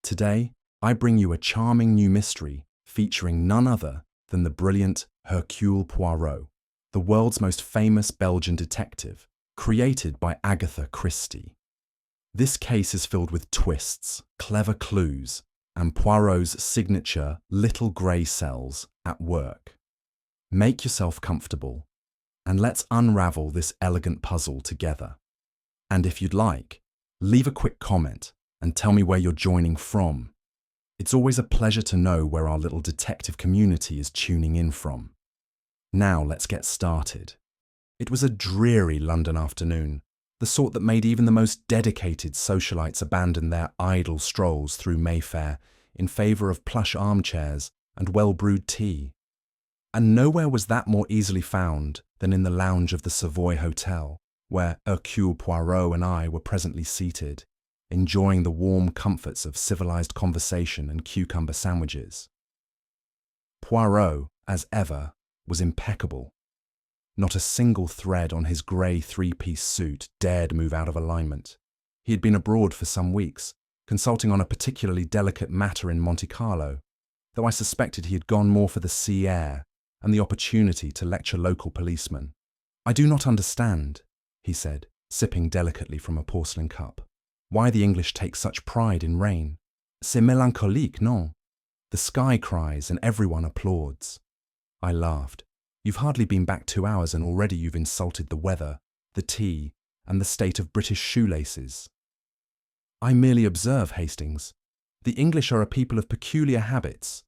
Today, I bring you a charming new mystery featuring none other than the brilliant Hercule Poirot, the world's most famous Belgian detective, created by Agatha Christie. This case is filled with twists, clever clues, and Poirot's signature little grey cells at work. Make yourself comfortable, and let's unravel this elegant puzzle together. And if you'd like, leave a quick comment and tell me where you're joining from. It's always a pleasure to know where our little detective community is tuning in from. Now let's get started. It was a dreary London afternoon, the sort that made even the most dedicated socialites abandon their idle strolls through Mayfair in favour of plush armchairs and well-brewed tea. And nowhere was that more easily found than in the lounge of the Savoy Hotel, where Hercule Poirot and I were presently seated, enjoying the warm comforts of civilised conversation and cucumber sandwiches. Poirot, as ever, was impeccable. Not a single thread on his grey three-piece suit dared move out of alignment. He had been abroad for some weeks, consulting on a particularly delicate matter in Monte Carlo, though I suspected he had gone more for the sea air and the opportunity to lecture local policemen. "I do not understand," he said, sipping delicately from a porcelain cup, "why the English take such pride in rain. C'est mélancolique, non? The sky cries and everyone applauds." I laughed. "You've hardly been back 2 hours and already you've insulted the weather, the tea, and the state of British shoelaces." "I merely observe, Hastings. The English are a people of peculiar habits,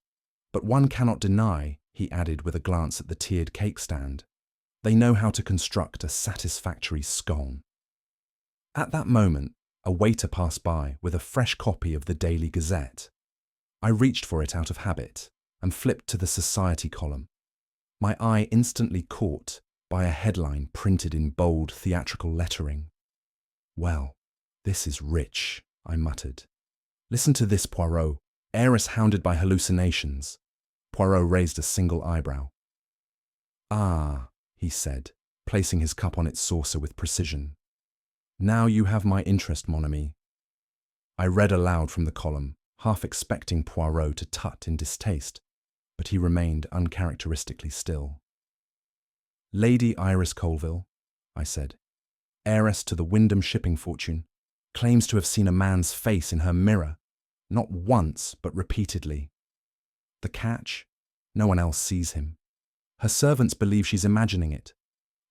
but one cannot deny," he added with a glance at the tiered cake stand, "they know how to construct a satisfactory scone." At that moment, a waiter passed by with a fresh copy of the Daily Gazette. I reached for it out of habit and flipped to the society column. My eye instantly caught by a headline printed in bold theatrical lettering. "Well, this is rich," I muttered. "Listen to this, Poirot. Heiress hounded by hallucinations." Poirot raised a single eyebrow. "Ah," he said, placing his cup on its saucer with precision. "Now you have my interest, mon ami." I read aloud from the column, half expecting Poirot to tut in distaste, but he remained uncharacteristically still. "Lady Iris Colville," I said, "heiress to the Windham shipping fortune, claims to have seen a man's face in her mirror, not once but repeatedly. The catch? No one else sees him. Her servants believe she's imagining it.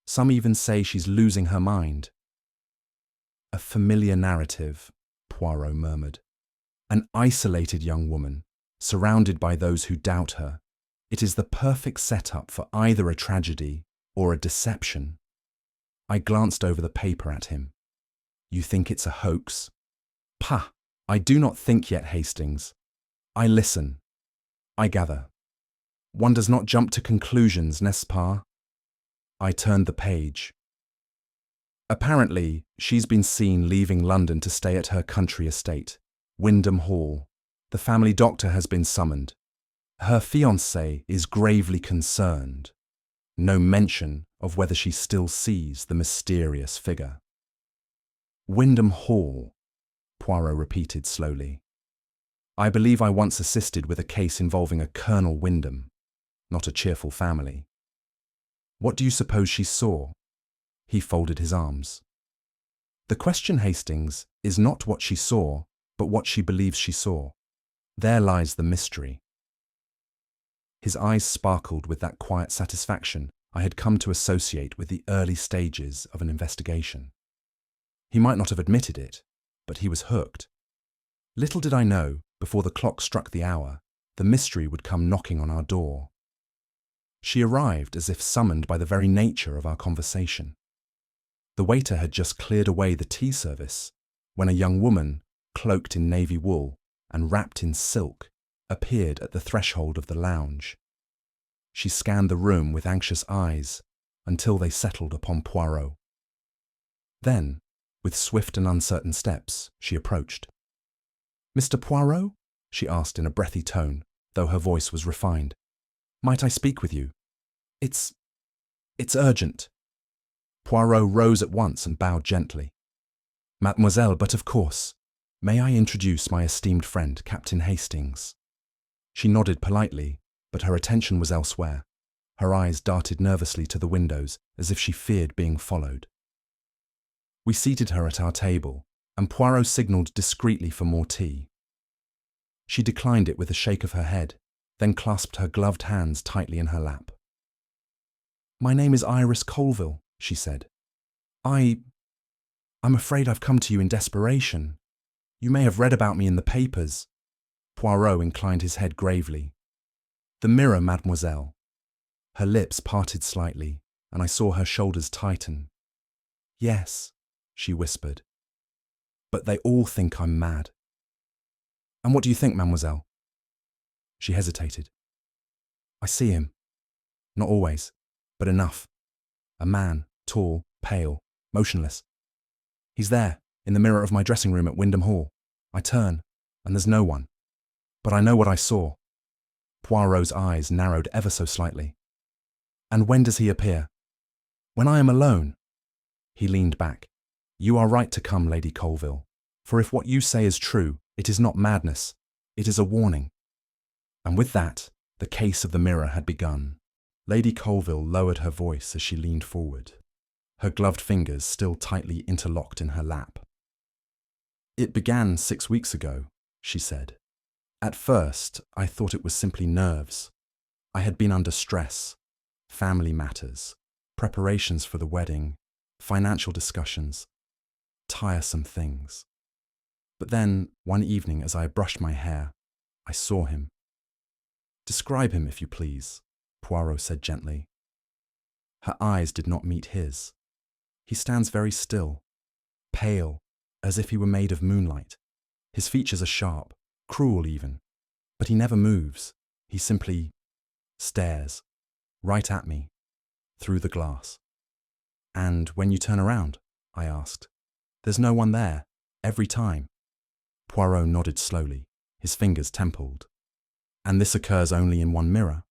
Some even say she's losing her mind." "A familiar narrative," Poirot murmured. "An isolated young woman, surrounded by those who doubt her. It is the perfect setup for either a tragedy or a deception." I glanced over the paper at him. "You think it's a hoax?" "Pah! I do not think yet, Hastings. I listen. I gather. One does not jump to conclusions, n'est-ce pas?" I turned the page. "Apparently, she's been seen leaving London to stay at her country estate, Windham Hall. The family doctor has been summoned. Her fiancé is gravely concerned. No mention of whether she still sees the mysterious figure." "Windham Hall," Poirot repeated slowly. "I believe I once assisted with a case involving a Colonel Windham. Not a cheerful family." "What do you suppose she saw?" He folded his arms. "The question, Hastings, is not what she saw, but what she believes she saw. There lies the mystery." His eyes sparkled with that quiet satisfaction I had come to associate with the early stages of an investigation. He might not have admitted it, but he was hooked. Little did I know, before the clock struck the hour, the mystery would come knocking on our door. She arrived as if summoned by the very nature of our conversation. The waiter had just cleared away the tea service when a young woman, cloaked in navy wool and wrapped in silk, appeared at the threshold of the lounge. She scanned the room with anxious eyes until they settled upon Poirot. Then, with swift and uncertain steps, she approached. "Mr. Poirot?" she asked in a breathy tone, though her voice was refined. "Might I speak with you? It's urgent." Poirot rose at once and bowed gently. "Mademoiselle, but of course. May I introduce my esteemed friend, Captain Hastings? She nodded politely, but her attention was elsewhere. Her eyes darted nervously to the windows, as if she feared being followed. We seated her at our table, and Poirot signalled discreetly for more tea. She declined it with a shake of her head, then clasped her gloved hands tightly in her lap. "My name is Iris Colville," she said. I'm afraid I've come to you in desperation. You may have read about me in the papers." Poirot inclined his head gravely. "The mirror, mademoiselle." Her lips parted slightly, and I saw her shoulders tighten. "Yes," she whispered. "But they all think I'm mad." "And what do you think, mademoiselle?" She hesitated. "I see him. Not always, but enough. A man, tall, pale, motionless. He's there, in the mirror of my dressing room at Windham Hall. I turn, and there's no one. But I know what I saw." Poirot's eyes narrowed ever so slightly. "And when does he appear?" "When I am alone." He leaned back. "You are right to come, Lady Colville, for if what you say is true, it is not madness, it is a warning." And with that, the case of the mirror had begun. Lady Colville lowered her voice as she leaned forward, her gloved fingers still tightly interlocked in her lap. "It began 6 weeks ago," she said. "At first, I thought it was simply nerves. I had been under stress, family matters, preparations for the wedding, financial discussions, tiresome things. But then, one evening as I brushed my hair, I saw him." "Describe him, if you please," Poirot said gently. Her eyes did not meet his. "He stands very still, pale, as if he were made of moonlight. His features are sharp, cruel even, but he never moves. He simply stares, right at me, through the glass." "And when you turn around?" I asked. "There's no one there, every time." Poirot nodded slowly, his fingers templed. "And this occurs only in one mirror?"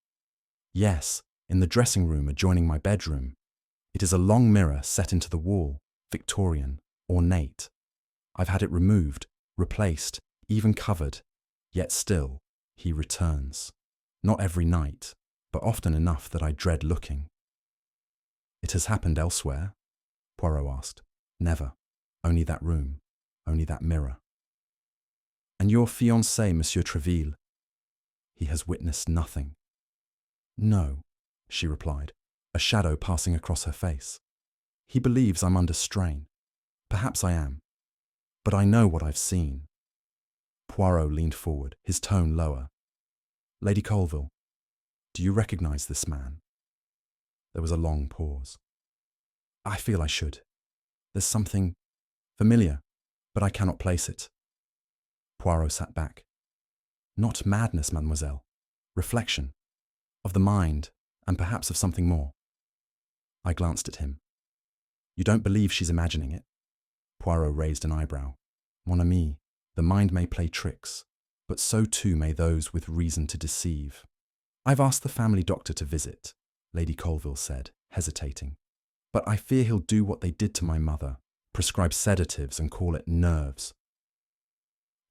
"Yes, in the dressing room adjoining my bedroom. It is a long mirror set into the wall, Victorian, ornate. I've had it removed, replaced, even covered, yet still, he returns. Not every night, but often enough that I dread looking." "It has happened elsewhere?" Poirot asked. "Never. Only that room, only that mirror." "And your fiancé, Monsieur Treville?" "He has witnessed nothing." "No," she replied, a shadow passing across her face. "He believes I'm under strain. Perhaps I am. But I know what I've seen." Poirot leaned forward, his tone lower. "Lady Colville, do you recognize this man?" There was a long pause. "I feel I should. There's something familiar, but I cannot place it." Poirot sat back. "Not madness, mademoiselle. Reflection. Of the mind, and perhaps of something more." I glanced at him. "You don't believe she's imagining it?" Poirot raised an eyebrow. "Mon ami, the mind may play tricks, but so too may those with reason to deceive." "I've asked the family doctor to visit," Lady Colville said, hesitating. "But I fear he'll do what they did to my mother, prescribe sedatives and call it nerves."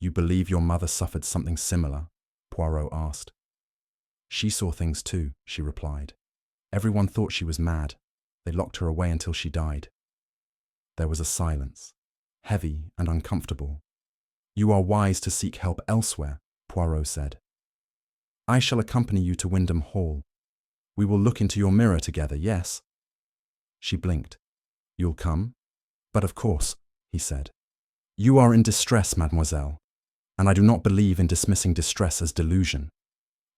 "You believe your mother suffered something similar?" Poirot asked. "She saw things too," she replied. "Everyone thought she was mad. They locked her away until she died." There was a silence, heavy and uncomfortable. "You are wise to seek help elsewhere," Poirot said. "I shall accompany you to Windham Hall. We will look into your mirror together, yes?" She blinked. "You'll come?" "But of course," he said. "You are in distress, mademoiselle, and I do not believe in dismissing distress as delusion.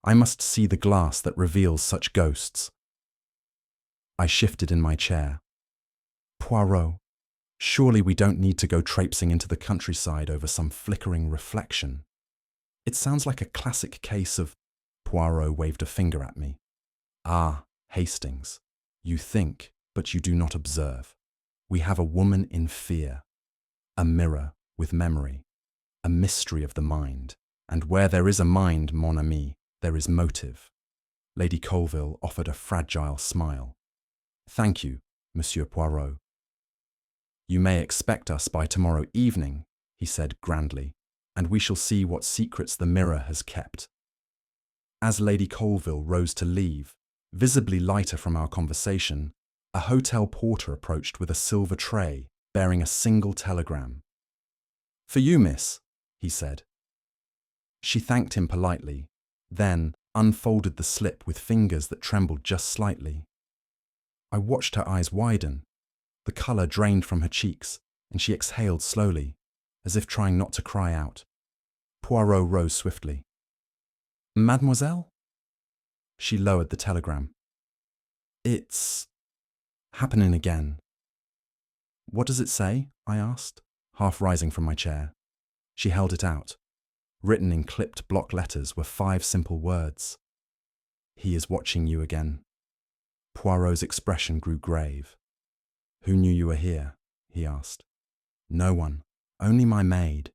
I must see the glass that reveals such ghosts." I shifted in my chair. "Poirot, surely we don't need to go traipsing into the countryside over some flickering reflection. It sounds like a classic case of—" Poirot waved a finger at me. "Ah, Hastings, you think, but you do not observe. We have a woman in fear, a mirror with memory, a mystery of the mind, and where there is a mind, mon ami, there is motive." Lady Colville offered a fragile smile. "Thank you, Monsieur Poirot." "You may expect us by tomorrow evening," he said grandly. and we shall see what secrets the mirror has kept. As Lady Colville rose to leave, visibly lighter from our conversation, a hotel porter approached with a silver tray bearing a single telegram. "For you, miss," he said. She thanked him politely, then unfolded the slip with fingers that trembled just slightly. I watched her eyes widen. The colour drained from her cheeks, and she exhaled slowly, as if trying not to cry out. Poirot rose swiftly. "Mademoiselle?" She lowered the telegram. "It's happening again." "What does it say?" I asked, half rising from my chair. She held it out. Written in clipped block letters were 5 simple words. "He is watching you again." Poirot's expression grew grave. "Who knew you were here?" he asked. "No one. Only my maid."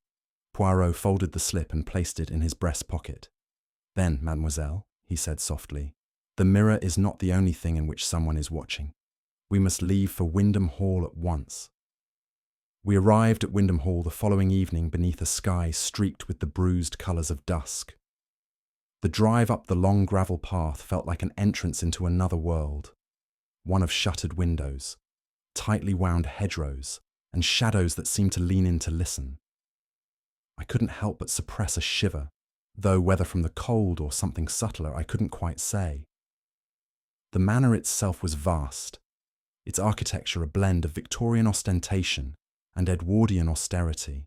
Poirot folded the slip and placed it in his breast pocket. "Then, mademoiselle," he said softly, "the mirror is not the only thing in which someone is watching. We must leave for Windham Hall at once." We arrived at Windham Hall the following evening beneath a sky streaked with the bruised colours of dusk. The drive up the long gravel path felt like an entrance into another world, one of shuttered windows, tightly wound hedgerows, and shadows that seemed to lean in to listen. I couldn't help but suppress a shiver, though whether from the cold or something subtler I couldn't quite say. The manor itself was vast, its architecture a blend of Victorian ostentation and Edwardian austerity.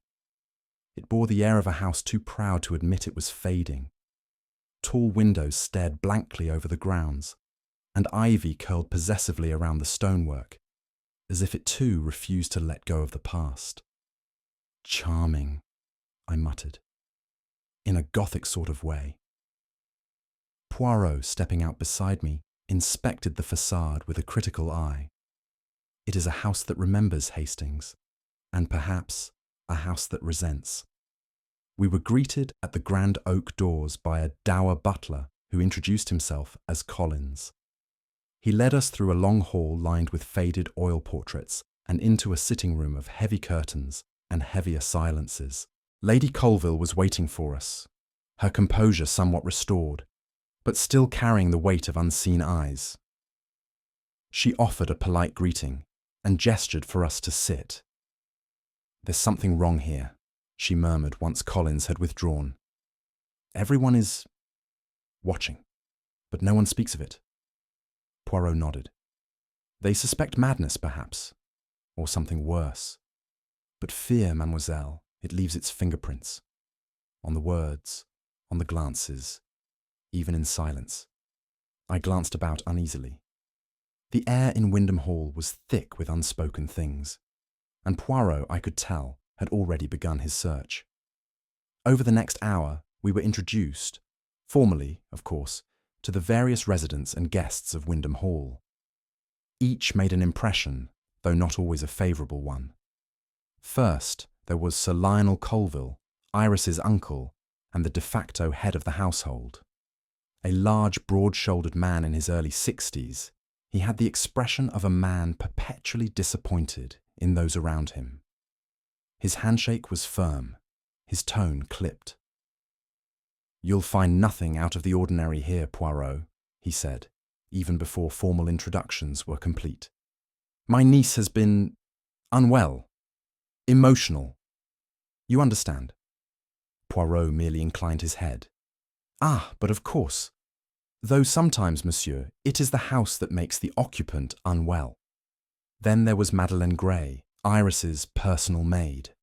It bore the air of a house too proud to admit it was fading. Tall windows stared blankly over the grounds, and ivy curled possessively around the stonework, as if it too refused to let go of the past. "Charming," I muttered, in a Gothic sort of way. Poirot, stepping out beside me, inspected the facade with a critical eye. It is a house that remembers Hastings, and perhaps a house that resents. We were greeted at the grand oak doors by a dour butler who introduced himself as Collins. He led us through a long hall lined with faded oil portraits and into a sitting room of heavy curtains and heavier silences. Lady Colville was waiting for us, her composure somewhat restored, but still carrying the weight of unseen eyes. She offered a polite greeting and gestured for us to sit. "There's something wrong here," she murmured once Collins had withdrawn. "Everyone is watching, but no one speaks of it." Poirot nodded. "They suspect madness, perhaps, or something worse. But fear, mademoiselle, it leaves its fingerprints. On the words, on the glances, even in silence." I glanced about uneasily. The air in Windham Hall was thick with unspoken things, and Poirot, I could tell, had already begun his search. Over the next hour, we were introduced, formally, of course, to the various residents and guests of Windham Hall. Each made an impression, though not always a favourable one. First, there was Sir Lionel Colville, Iris's uncle, and the de facto head of the household. A large, broad-shouldered man in his early 60s, he had the expression of a man perpetually disappointed in those around him. His handshake was firm, his tone clipped. "You'll find nothing out of the ordinary here, Poirot," he said, even before formal introductions were complete. "My niece has been unwell, emotional. You understand?" Poirot merely inclined his head. "Ah, but of course. Though sometimes, monsieur, it is the house that makes the occupant unwell." Then there was Madeleine Gray, Iris's personal maid.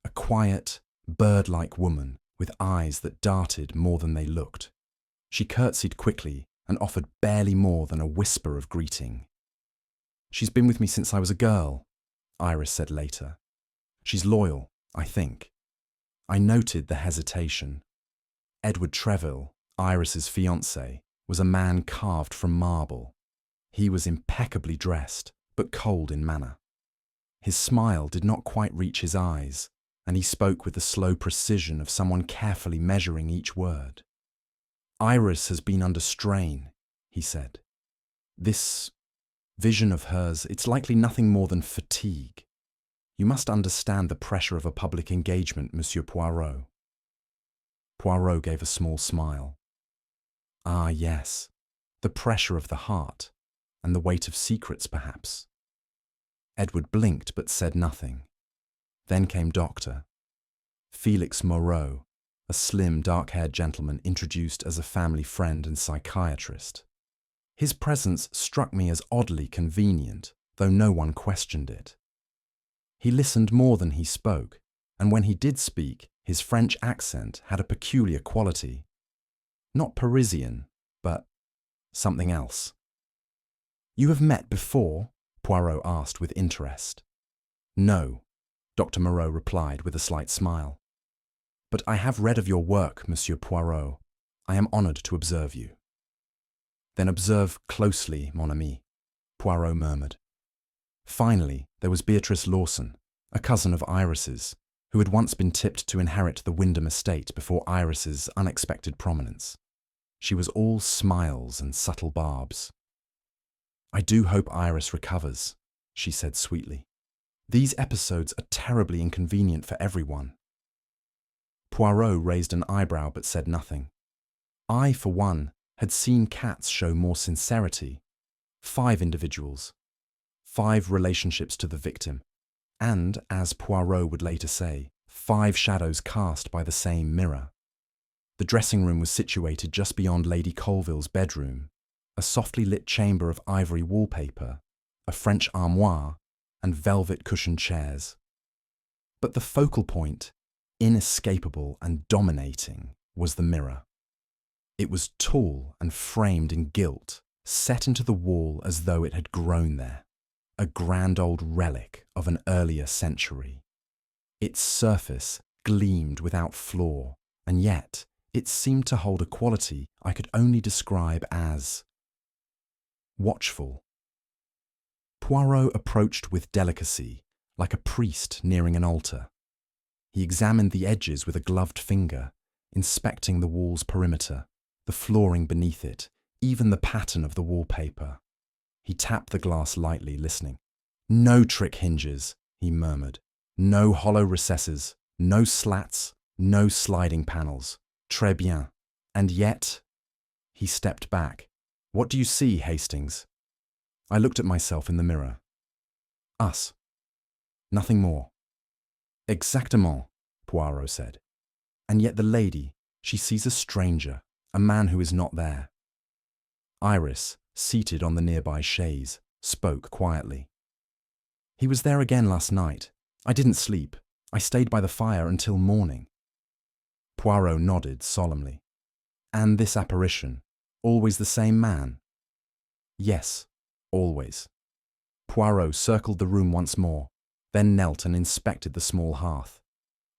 A quiet, bird-like woman with eyes that darted more than they looked. She curtsied quickly and offered barely more than a whisper of greeting. "She's been with me since I was a girl," Iris said later. "She's loyal, I think." I noted the hesitation. Edward Treville, Iris's fiancé, was a man carved from marble. He was impeccably dressed, but cold in manner. His smile did not quite reach his eyes, and he spoke with the slow precision of someone carefully measuring each word. "Iris has been under strain," he said. "This vision of hers, it's likely nothing more than fatigue. You must understand the pressure of a public engagement, Monsieur Poirot. Poirot gave a small smile. Ah, yes, the pressure of the heart, and the weight of secrets, perhaps. Edward blinked but said nothing. Then came Dr. Felix Moreau, a slim, dark-haired gentleman introduced as a family friend and psychiatrist. His presence struck me as oddly convenient, though no one questioned it. He listened more than he spoke, and when he did speak, his French accent had a peculiar quality. Not Parisian, but something else. "You have met before?" Poirot asked with interest. "No," Dr. Moreau replied with a slight smile. "But I have read of your work, Monsieur Poirot. I am honoured to observe you." "Then observe closely, mon ami," Poirot murmured. Finally, there was Beatrice Lawson, a cousin of Iris's, who had once been tipped to inherit the Windham estate before Iris's unexpected prominence. She was all smiles and subtle barbs. "I do hope Iris recovers," she said sweetly. "These episodes are terribly inconvenient for everyone." Poirot raised an eyebrow but said nothing. I, for one, had seen cats show more sincerity. 5 individuals, 5 relationships to the victim, and, as Poirot would later say, 5 shadows cast by the same mirror. The dressing room was situated just beyond Lady Colville's bedroom, a softly lit chamber of ivory wallpaper, a French armoire, and velvet cushioned chairs. But the focal point, inescapable and dominating, was the mirror. It was tall and framed in gilt, set into the wall as though it had grown there, a grand old relic of an earlier century. Its surface gleamed without flaw, and yet it seemed to hold a quality I could only describe as watchful. Poirot approached with delicacy, like a priest nearing an altar. He examined the edges with a gloved finger, inspecting the wall's perimeter, the flooring beneath it, even the pattern of the wallpaper. He tapped the glass lightly, listening. "No trick hinges," he murmured. "No hollow recesses, no slats, no sliding panels. Très bien. And yet—" He stepped back. "What do you see, Hastings?" I looked at myself in the mirror. "Us. Nothing more." "Exactement," Poirot said. "And yet the lady, she sees a stranger, a man who is not there." Iris, seated on the nearby chaise, spoke quietly. "He was there again last night. I didn't sleep. I stayed by the fire until morning." Poirot nodded solemnly. "And this apparition, always the same man?" "Yes, always." Poirot circled the room once more, then knelt and inspected the small hearth.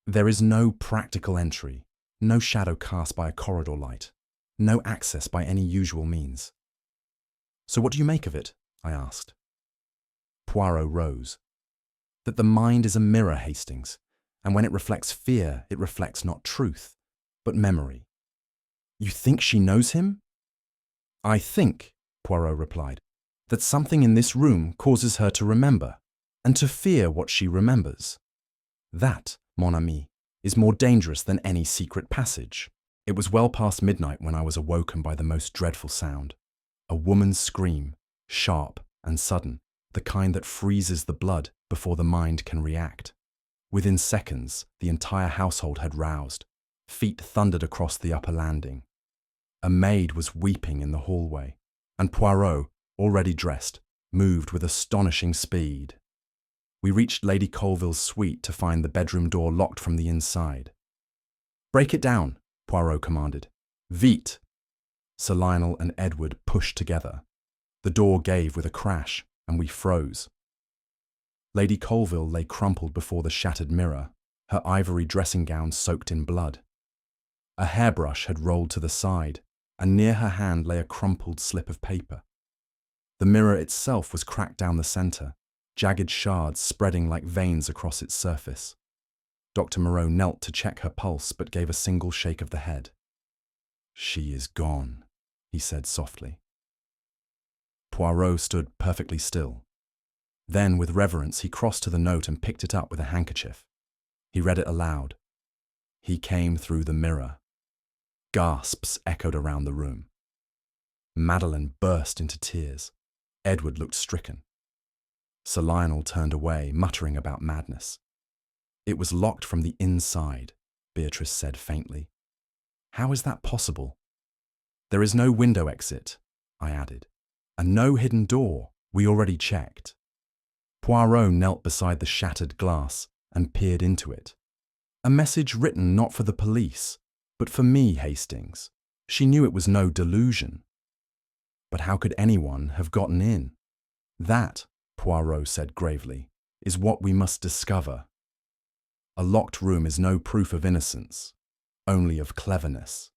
"There is no practical entry, no shadow cast by a corridor light, no access by any usual means." "So what do you make of it?" I asked. Poirot rose. "That the mind is a mirror, Hastings, and when it reflects fear, it reflects not truth, but memory." "You think she knows him?" "I think," Poirot replied, "that something in this room causes her to remember, and to fear what she remembers. That, mon ami, is more dangerous than any secret passage." It was well past midnight when I was awoken by the most dreadful sound. A woman's scream, sharp and sudden, the kind that freezes the blood before the mind can react. Within seconds, the entire household had roused. Feet thundered across the upper landing. A maid was weeping in the hallway, and Poirot, already dressed, moved with astonishing speed. We reached Lady Colville's suite to find the bedroom door locked from the inside. "Break it down," Poirot commanded. "Vite!" Sir Lionel and Edward pushed together. The door gave with a crash, and we froze. Lady Colville lay crumpled before the shattered mirror, her ivory dressing gown soaked in blood. A hairbrush had rolled to the side, and near her hand lay a crumpled slip of paper. The mirror itself was cracked down the centre, jagged shards spreading like veins across its surface. Dr. Moreau knelt to check her pulse but gave a single shake of the head. "She is gone," he said softly. Poirot stood perfectly still. Then, with reverence, he crossed to the note and picked it up with a handkerchief. He read it aloud. "He came through the mirror. Gasps echoed around the room. Madeline burst into tears. Edward looked stricken. Sir Lionel turned away, muttering about madness. "It was locked from the inside," Beatrice said faintly. "How is that possible?" "There is no window exit," I added, "and no hidden door. We already checked." Poirot knelt beside the shattered glass and peered into it. "A message written not for the police, but for me, Hastings. She knew it was no delusion." "But how could anyone have gotten in?" "That," Poirot said gravely, "is what we must discover. A locked room is no proof of innocence, only of cleverness."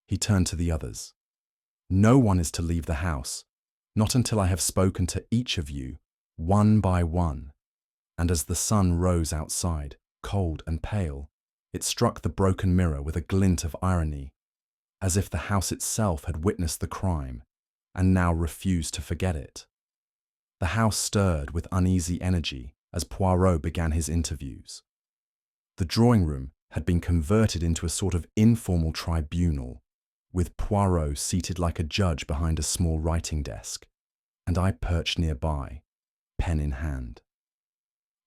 He turned to the others. "No one is to leave the house, not until I have spoken to each of you, one by one." And as the sun rose outside, cold and pale, it struck the broken mirror with a glint of irony, as if the house itself had witnessed the crime and now refused to forget it. The house stirred with uneasy energy as Poirot began his interviews. The drawing room had been converted into a sort of informal tribunal, with Poirot seated like a judge behind a small writing desk, and I perched nearby, pen in hand.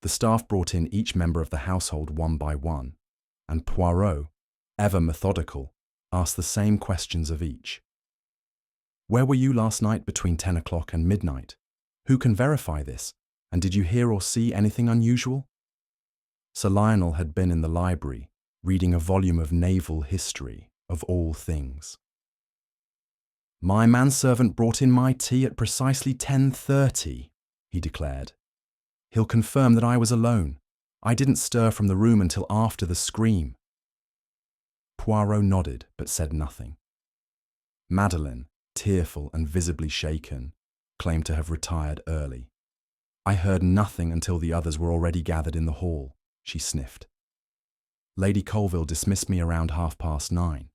The staff brought in each member of the household one by one, and Poirot, ever methodical, asked the same questions of each. "Where were you last night between 10 o'clock and midnight? Who can verify this? And did you hear or see anything unusual?" Sir Lionel had been in the library, reading a volume of naval history, of all things. "My manservant brought in my tea at precisely 10:30, he declared. "He'll confirm that I was alone. I didn't stir from the room until after the scream." Poirot nodded, but said nothing. Madeline, tearful and visibly shaken, claimed to have retired early. "I heard nothing until the others were already gathered in the hall," she sniffed. "Lady Colville dismissed me around 9:30.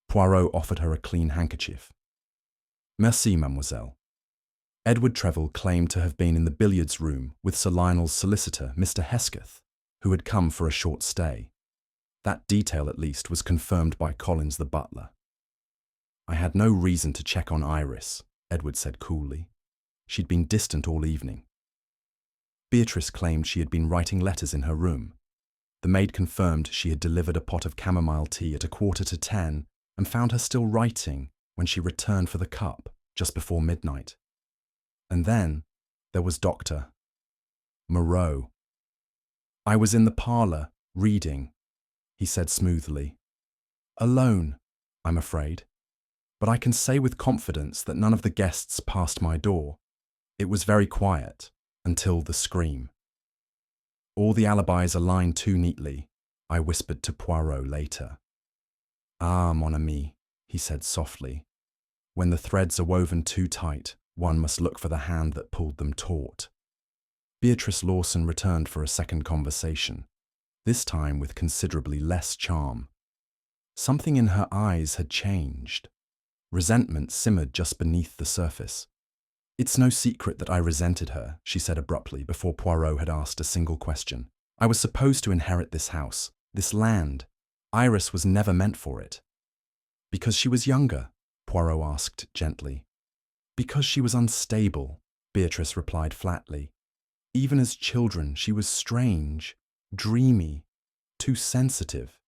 Poirot offered her a clean handkerchief. "Merci, mademoiselle." Edward Treville claimed to have been in the billiards room with Sir Lionel's solicitor, Mr. Hesketh, who had come for a short stay. That detail, at least, was confirmed by Collins the butler. "I had no reason to check on Iris," Edward said coolly. "She'd been distant all evening." Beatrice claimed she had been writing letters in her room. The maid confirmed she had delivered a pot of chamomile tea at 9:45 and found her still writing when she returned for the cup just before midnight. And then there was Dr. Moreau. "I was in the parlour, reading," he said smoothly. "Alone, I'm afraid. But I can say with confidence that none of the guests passed my door. It was very quiet, until the scream." "All the alibis aligned too neatly," I whispered to Poirot later. "Ah, mon ami," he said softly. "When the threads are woven too tight, one must look for the hand that pulled them taut." Beatrice Lawson returned for a second conversation, this time with considerably less charm. Something in her eyes had changed. Resentment simmered just beneath the surface. "It's no secret that I resented her," she said abruptly before Poirot had asked a single question. "I was supposed to inherit this house, this land. Iris was never meant for it." "Because she was younger?" Poirot asked gently. "Because she was unstable," Beatrice replied flatly. "Even as children, she was strange, dreamy, too sensitive.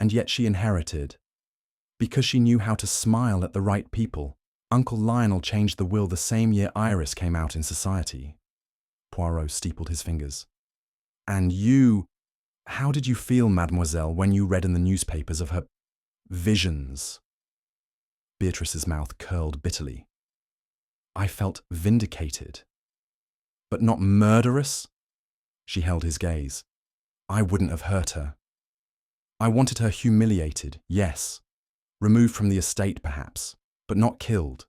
And yet she inherited. Because she knew how to smile at the right people. Uncle Lionel changed the will the same year Iris came out in society." Poirot steepled his fingers. "And you, how did you feel, mademoiselle, when you read in the newspapers of her visions?" Beatrice's mouth curled bitterly. "I felt vindicated. But not murderous?" She held his gaze. "I wouldn't have hurt her. I wanted her humiliated, yes. Removed from the estate, perhaps, but not killed."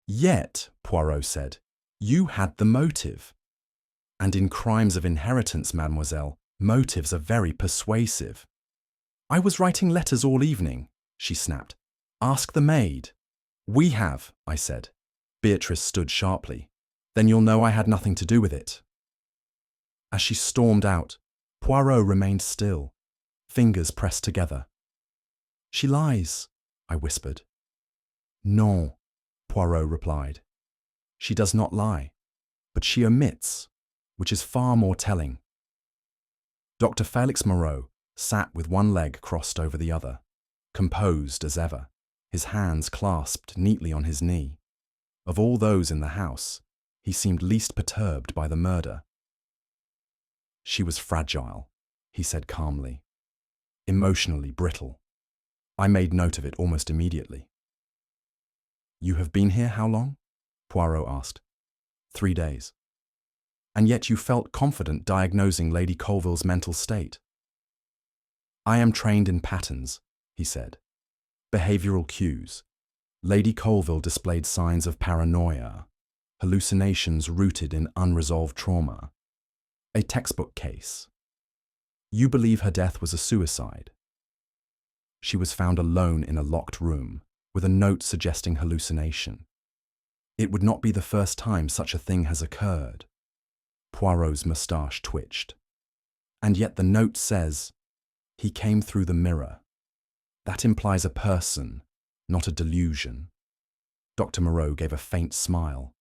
"Yet," Poirot said, "you had the motive. And in crimes of inheritance, mademoiselle, motives are very persuasive." "I was writing letters all evening," she snapped. "Ask the maid." "We have," I said. Beatrice stood sharply. "Then you'll know I had nothing to do with it." As she stormed out, Poirot remained still, fingers pressed together. She lies, I whispered. Non, Poirot replied. She does not lie, but she omits, which is far more telling. Dr. Felix Moreau sat with one leg crossed over the other, composed as ever, his hands clasped neatly on his knee. Of all those in the house, he seemed least perturbed by the murder. She was fragile, he said calmly, emotionally brittle. I made note of it almost immediately. You have been here how long? Poirot asked. 3 days. And yet you felt confident diagnosing Lady Colville's mental state. I am trained in patterns, he said. Behavioral cues. Lady Colville displayed signs of paranoia, hallucinations rooted in unresolved trauma. A textbook case. You believe her death was a suicide. She was found alone in a locked room, with a note suggesting hallucination. It would not be the first time such a thing has occurred. Poirot's moustache twitched. And yet the note says, he came through the mirror. That implies a person, not a delusion. Dr. Moreau gave a faint smile.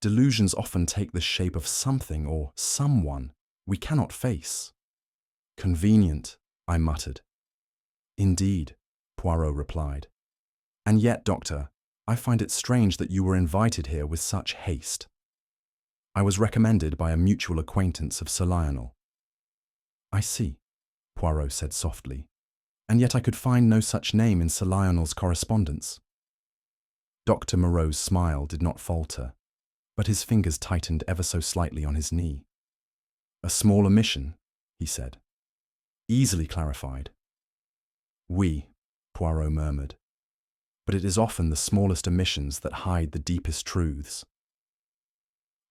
Delusions often take the shape of something or someone we cannot face. Convenient, I muttered. Indeed, Poirot replied. And yet, Doctor, I find it strange that you were invited here with such haste. I was recommended by a mutual acquaintance of Sir Lionel. I see, Poirot said softly, and yet I could find no such name in Sir Lionel's correspondence. Dr. Moreau's smile did not falter, but his fingers tightened ever so slightly on his knee. A small omission, he said. Easily clarified. Oui, Poirot murmured. But it is often the smallest omissions that hide the deepest truths.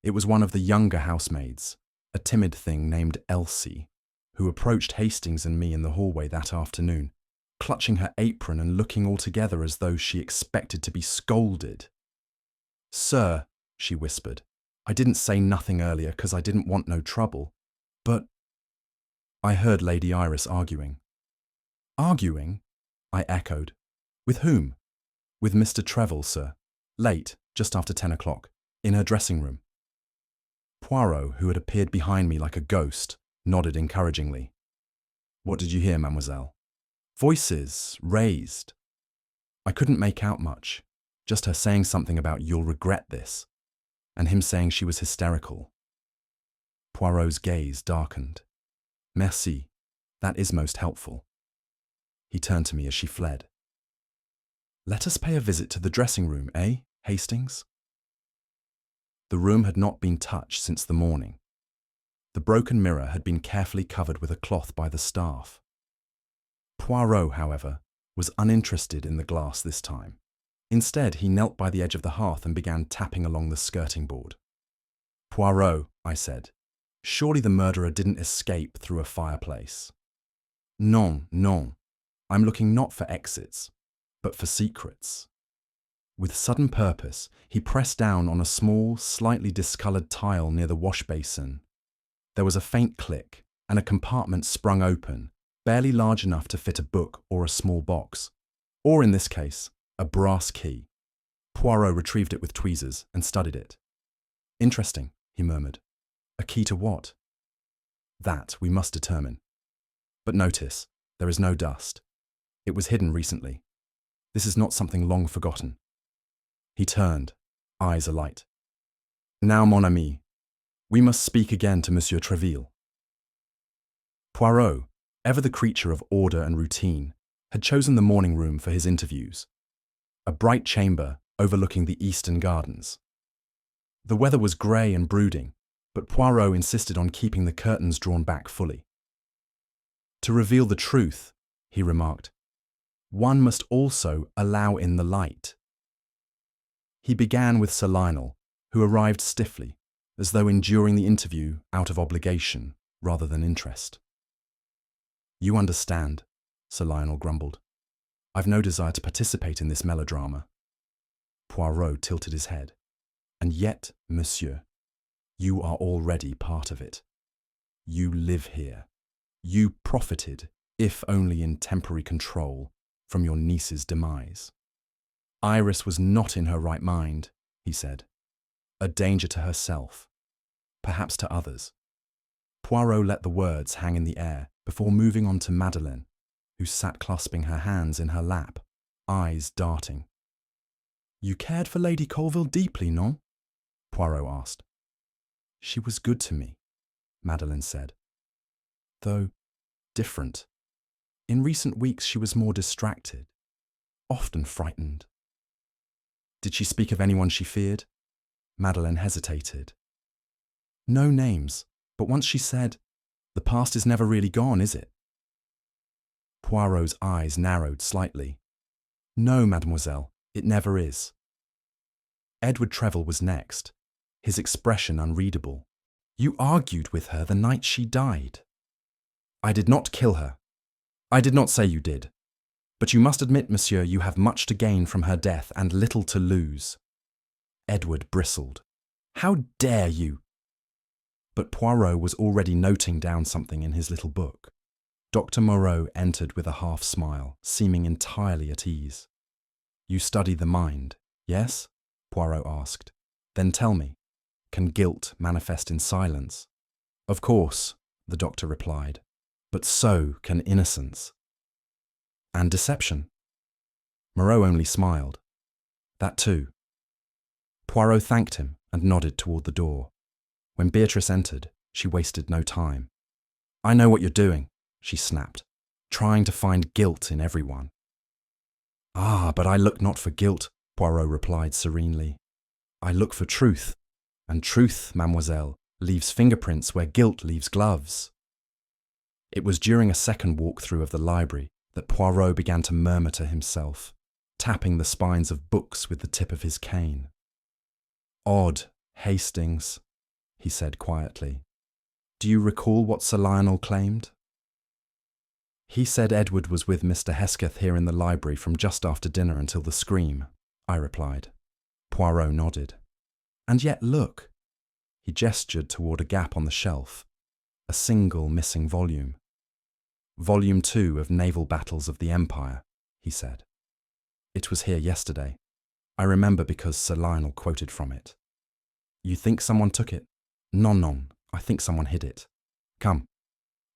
It was one of the younger housemaids, a timid thing named Elsie, who approached Hastings and me in the hallway that afternoon, clutching her apron and looking altogether as though she expected to be scolded. Sir, she whispered, I didn't say nothing earlier because I didn't want no trouble, but... I heard Lady Iris arguing. Arguing? I echoed. With whom? With Mr. Treville, sir. Late, just after 10 o'clock, in her dressing room. Poirot, who had appeared behind me like a ghost, nodded encouragingly. What did you hear, mademoiselle? Voices, raised. I couldn't make out much, just her saying something about you'll regret this, and him saying she was hysterical. Poirot's gaze darkened. Merci, that is most helpful. He turned to me as she fled. Let us pay a visit to the dressing room, eh, Hastings? The room had not been touched since the morning. The broken mirror had been carefully covered with a cloth by the staff. Poirot, however, was uninterested in the glass this time. Instead, he knelt by the edge of the hearth and began tapping along the skirting board. Poirot, I said, surely the murderer didn't escape through a fireplace. Non, non, I'm looking not for exits, but for secrets. With sudden purpose, he pressed down on a small, slightly discoloured tile near the wash basin. There was a faint click, and a compartment sprung open, barely large enough to fit a book or a small box, or in this case, a brass key. Poirot retrieved it with tweezers and studied it. Interesting, he murmured. A key to what? That we must determine. But notice, there is no dust. It was hidden recently. This is not something long forgotten. He turned, eyes alight. Now, mon ami, we must speak again to Monsieur Treville. Poirot, ever the creature of order and routine, had chosen the morning room for his interviews, a bright chamber overlooking the eastern gardens. The weather was grey and brooding, but Poirot insisted on keeping the curtains drawn back fully. To reveal the truth, he remarked, one must also allow in the light. He began with Sir Lionel, who arrived stiffly, as though enduring the interview out of obligation rather than interest. You understand, Sir Lionel grumbled. I've no desire to participate in this melodrama. Poirot tilted his head. And yet, monsieur, you are already part of it. You live here. You profited, if only in temporary control, from your niece's demise. Iris was not in her right mind, he said. A danger to herself, perhaps to others. Poirot let the words hang in the air before moving on to Madeleine, who sat clasping her hands in her lap, eyes darting. You cared for Lady Colville deeply, non? Poirot asked. She was good to me, Madeleine said. Though different. In recent weeks she was more distracted, often frightened. Did she speak of anyone she feared? Madeleine hesitated. No names, but once she said, "The past is never really gone, is it?" Poirot's eyes narrowed slightly. No, mademoiselle, it never is. Edward Treville was next, his expression unreadable. You argued with her the night she died. I did not kill her. I did not say you did. But you must admit, monsieur, you have much to gain from her death and little to lose. Edward bristled. How dare you? But Poirot was already noting down something in his little book. Dr. Moreau entered with a half smile, seeming entirely at ease. You study the mind, yes? Poirot asked. Then tell me, can guilt manifest in silence? Of course, the doctor replied, but so can innocence. And deception? Moreau only smiled. That too. Poirot thanked him and nodded toward the door. When Beatrice entered, she wasted no time. I know what you're doing, she snapped, trying to find guilt in everyone. Ah, but I look not for guilt, Poirot replied serenely. I look for truth, and truth, mademoiselle, leaves fingerprints where guilt leaves gloves. It was during a second walk-through of the library that Poirot began to murmur to himself, tapping the spines of books with the tip of his cane. Odd, Hastings, he said quietly. Do you recall what Sir Lionel claimed? He said Edward was with Mr. Hesketh here in the library from just after dinner until the scream, I replied. Poirot nodded. And yet look. He gestured toward a gap on the shelf, a single missing volume. Volume 2 of Naval Battles of the Empire, he said. It was here yesterday. I remember because Sir Lionel quoted from it. You think someone took it? Non, I think someone hid it. Come.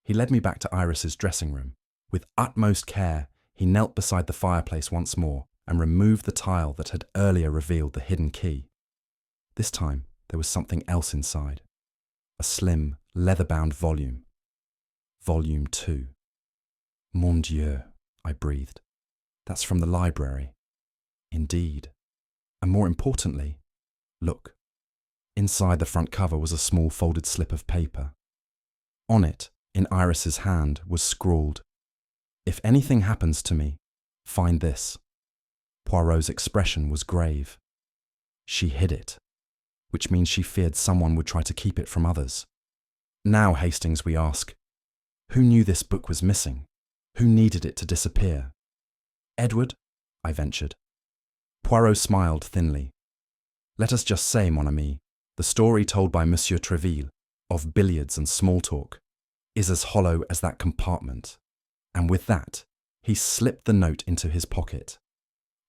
He led me back to Iris's dressing room. With utmost care, he knelt beside the fireplace once more and removed the tile that had earlier revealed the hidden key. This time, there was something else inside. A slim, leather-bound volume. Volume 2. Mon Dieu, I breathed. That's from the library. Indeed. And more importantly, look. Inside the front cover was a small folded slip of paper. On it, in Iris's hand, was scrawled, If anything happens to me, find this. Poirot's expression was grave. She hid it, which means she feared someone would try to keep it from others. Now, Hastings, we ask, who knew this book was missing? Who needed it to disappear? Edward? I ventured. Poirot smiled thinly. Let us just say, mon ami, the story told by Monsieur Treville, of billiards and small talk, is as hollow as that compartment. And with that, he slipped the note into his pocket.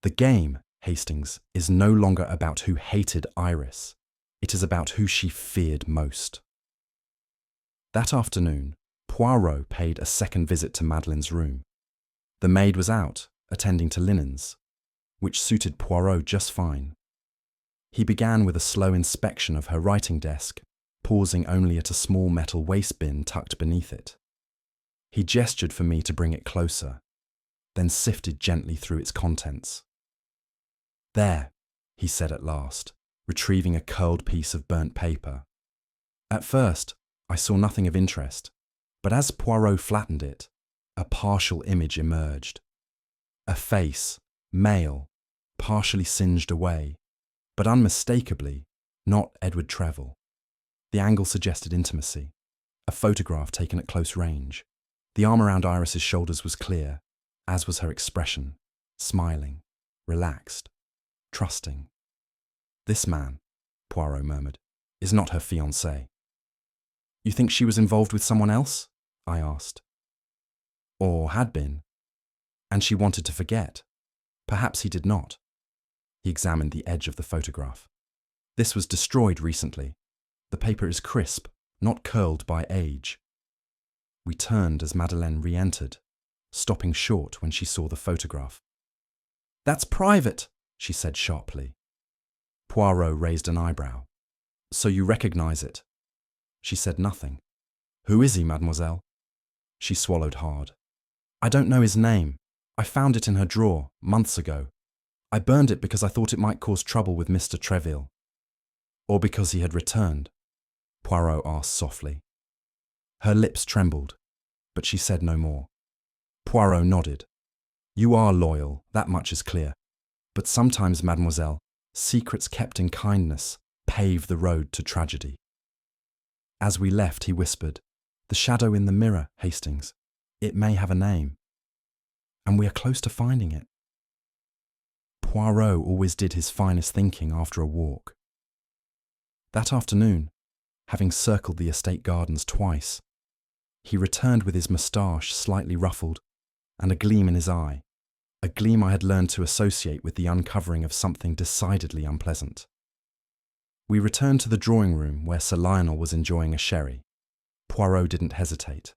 The game, Hastings, is no longer about who hated Iris. It is about who she feared most. That afternoon, Poirot paid a second visit to Madeleine's room. The maid was out, attending to linens, which suited Poirot just fine. He began with a slow inspection of her writing desk, pausing only at a small metal waste bin tucked beneath it. He gestured for me to bring it closer, then sifted gently through its contents. There, he said at last, retrieving a curled piece of burnt paper. At first, I saw nothing of interest, but as Poirot flattened it, a partial image emerged. A face, male, partially singed away, but unmistakably not Edward Treville. The angle suggested intimacy, a photograph taken at close range. The arm around Iris's shoulders was clear, as was her expression, smiling, relaxed, trusting. This man, Poirot murmured, is not her fiancé. You think she was involved with someone else? I asked. Or had been. And she wanted to forget. Perhaps he did not. He examined the edge of the photograph. This was destroyed recently. The paper is crisp, not curled by age. We turned as Madeleine re-entered, stopping short when she saw the photograph. "That's private," she said sharply. Poirot raised an eyebrow. "So you recognize it?" She said nothing. "Who is he, mademoiselle?" She swallowed hard. "I don't know his name. I found it in her drawer, months ago. I burned it because I thought it might cause trouble with Mr. Treville." "Or because he had returned?" Poirot asked softly. Her lips trembled, but she said no more. Poirot nodded. "You are loyal, that much is clear. But sometimes, mademoiselle, secrets kept in kindness pave the road to tragedy." As we left, he whispered, "The shadow in the mirror, Hastings. It may have a name. And we are close to finding it." Poirot always did his finest thinking after a walk. That afternoon, having circled the estate gardens twice, he returned with his moustache slightly ruffled and a gleam in his eye, a gleam I had learned to associate with the uncovering of something decidedly unpleasant. We returned to the drawing room where Sir Lionel was enjoying a sherry. Poirot didn't hesitate.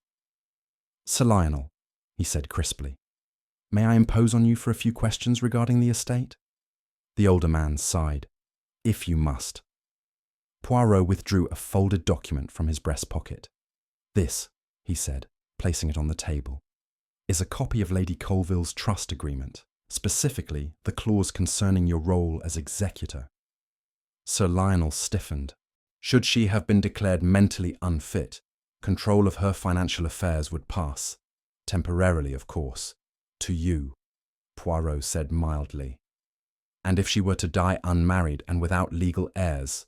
"Sir Lionel," he said crisply, "may I impose on you for a few questions regarding the estate?" The older man sighed. "If you must." Poirot withdrew a folded document from his breast pocket. "This," he said, placing it on the table, "is a copy of Lady Colville's trust agreement, specifically the clause concerning your role as executor." Sir Lionel stiffened. Should she have been declared mentally unfit, control of her financial affairs would pass, temporarily of course, to you, Poirot said mildly. "And if she were to die unmarried and without legal heirs?"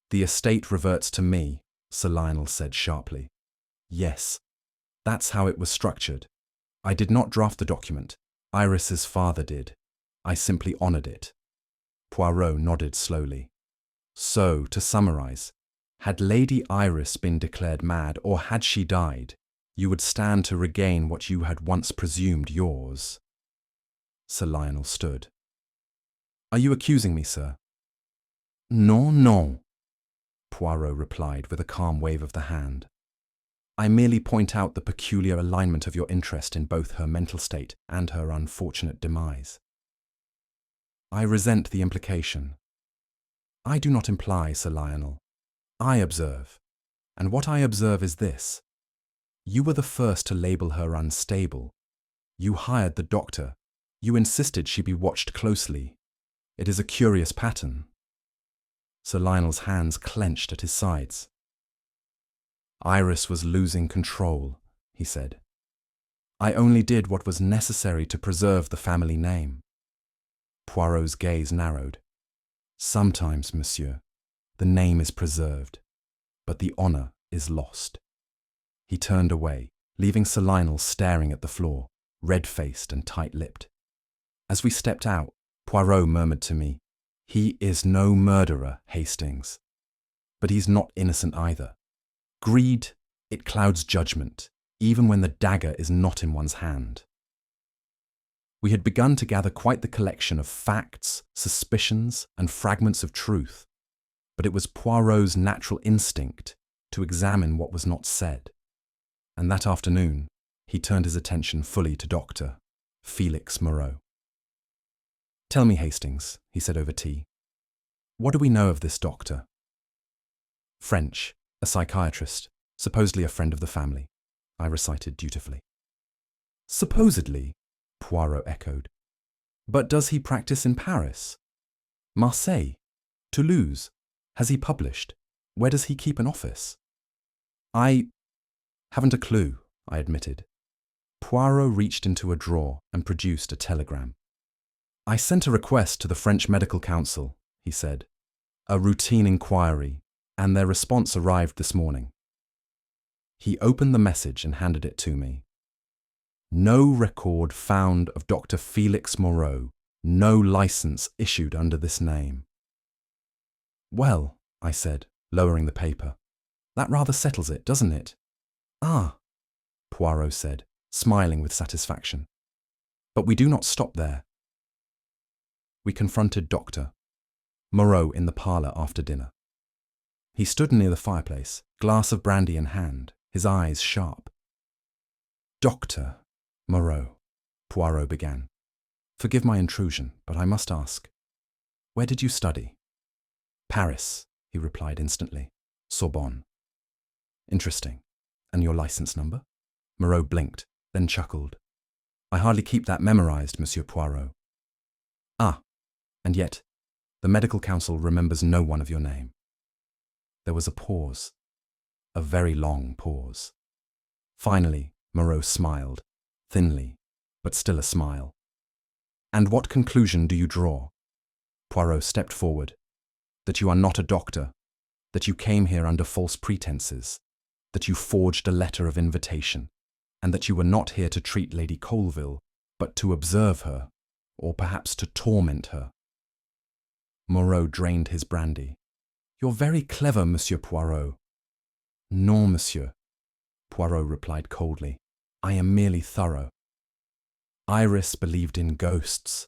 "The estate reverts to me," Sir Lionel said sharply. "Yes, that's how it was structured. I did not draft the document. Iris's father did. I simply honoured it." Poirot nodded slowly. "So, to summarise, had Lady Iris been declared mad, or had she died, you would stand to regain what you had once presumed yours." Sir Lionel stood. "Are you accusing me, sir?" "Non, non," Poirot replied with a calm wave of the hand. "I merely point out the peculiar alignment of your interest in both her mental state and her unfortunate demise." "I resent the implication." "I do not imply, Sir Lionel. I observe. And what I observe is this. You were the first to label her unstable. You hired the doctor. You insisted she be watched closely. It is a curious pattern." Sir Lionel's hands clenched at his sides. "Iris was losing control," he said. "I only did what was necessary to preserve the family name." Poirot's gaze narrowed. "Sometimes, monsieur, the name is preserved, but the honour is lost." He turned away, leaving Sir Lionel staring at the floor, red-faced and tight-lipped. As we stepped out, Poirot murmured to me, "He is no murderer, Hastings. But he's not innocent either. Greed, it clouds judgment, even when the dagger is not in one's hand." We had begun to gather quite the collection of facts, suspicions, and fragments of truth, but it was Poirot's natural instinct to examine what was not said. And that afternoon, he turned his attention fully to Dr. Felix Moreau. "Tell me, Hastings," he said over tea, "what do we know of this doctor?" "French, a psychiatrist, supposedly a friend of the family," I recited dutifully. "Supposedly?" Poirot echoed. "But does he practice in Paris? Marseille? Toulouse? Has he published? Where does he keep an office?" "I haven't a clue," I admitted. Poirot reached into a drawer and produced a telegram. "I sent a request to the French Medical Council," he said. "A routine inquiry, and their response arrived this morning." He opened the message and handed it to me. "No record found of Dr. Felix Moreau, no license issued under this name." "Well," I said, lowering the paper, "that rather settles it, doesn't it?" "Ah," Poirot said, smiling with satisfaction. But we do not stop there. We confronted Dr. Moreau in the parlour after dinner. He stood near the fireplace, glass of brandy in hand, his eyes sharp. "Dr. Moreau," Poirot began. "Forgive my intrusion, but I must ask, where did you study?" "Paris," he replied instantly. "Sorbonne." "Interesting. And your license number?" Moreau blinked, then chuckled. "I hardly keep that memorized, Monsieur Poirot." "Ah, and yet, the medical council remembers no one of your name." There was a pause, a very long pause. Finally, Moreau smiled, thinly, but still a smile. "And what conclusion do you draw?" Poirot stepped forward. "That you are not a doctor, that you came here under false pretenses, that you forged a letter of invitation, and that you were not here to treat Lady Colville, but to observe her, or perhaps to torment her." Moreau drained his brandy. "You're very clever, Monsieur Poirot." "Non, monsieur," Poirot replied coldly. "I am merely thorough." "Iris believed in ghosts,"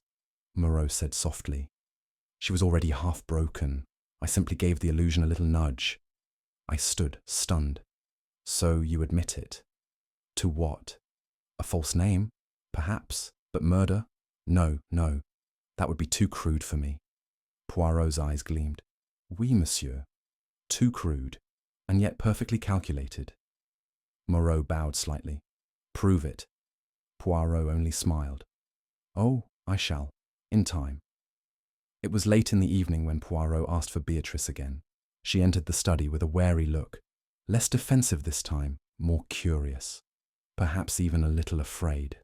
Moreau said softly. "She was already half broken. I simply gave the illusion a little nudge." I stood, stunned. "So you admit it?" "To what?" "A false name, perhaps, but murder? No, no, that would be too crude for me." Poirot's eyes gleamed. "Oui, monsieur. Too crude, and yet perfectly calculated." Moreau bowed slightly. "Prove it." Poirot only smiled. "Oh, I shall, in time." It was late in the evening when Poirot asked for Beatrice again. She entered the study with a wary look, less defensive this time, more curious, perhaps even a little afraid.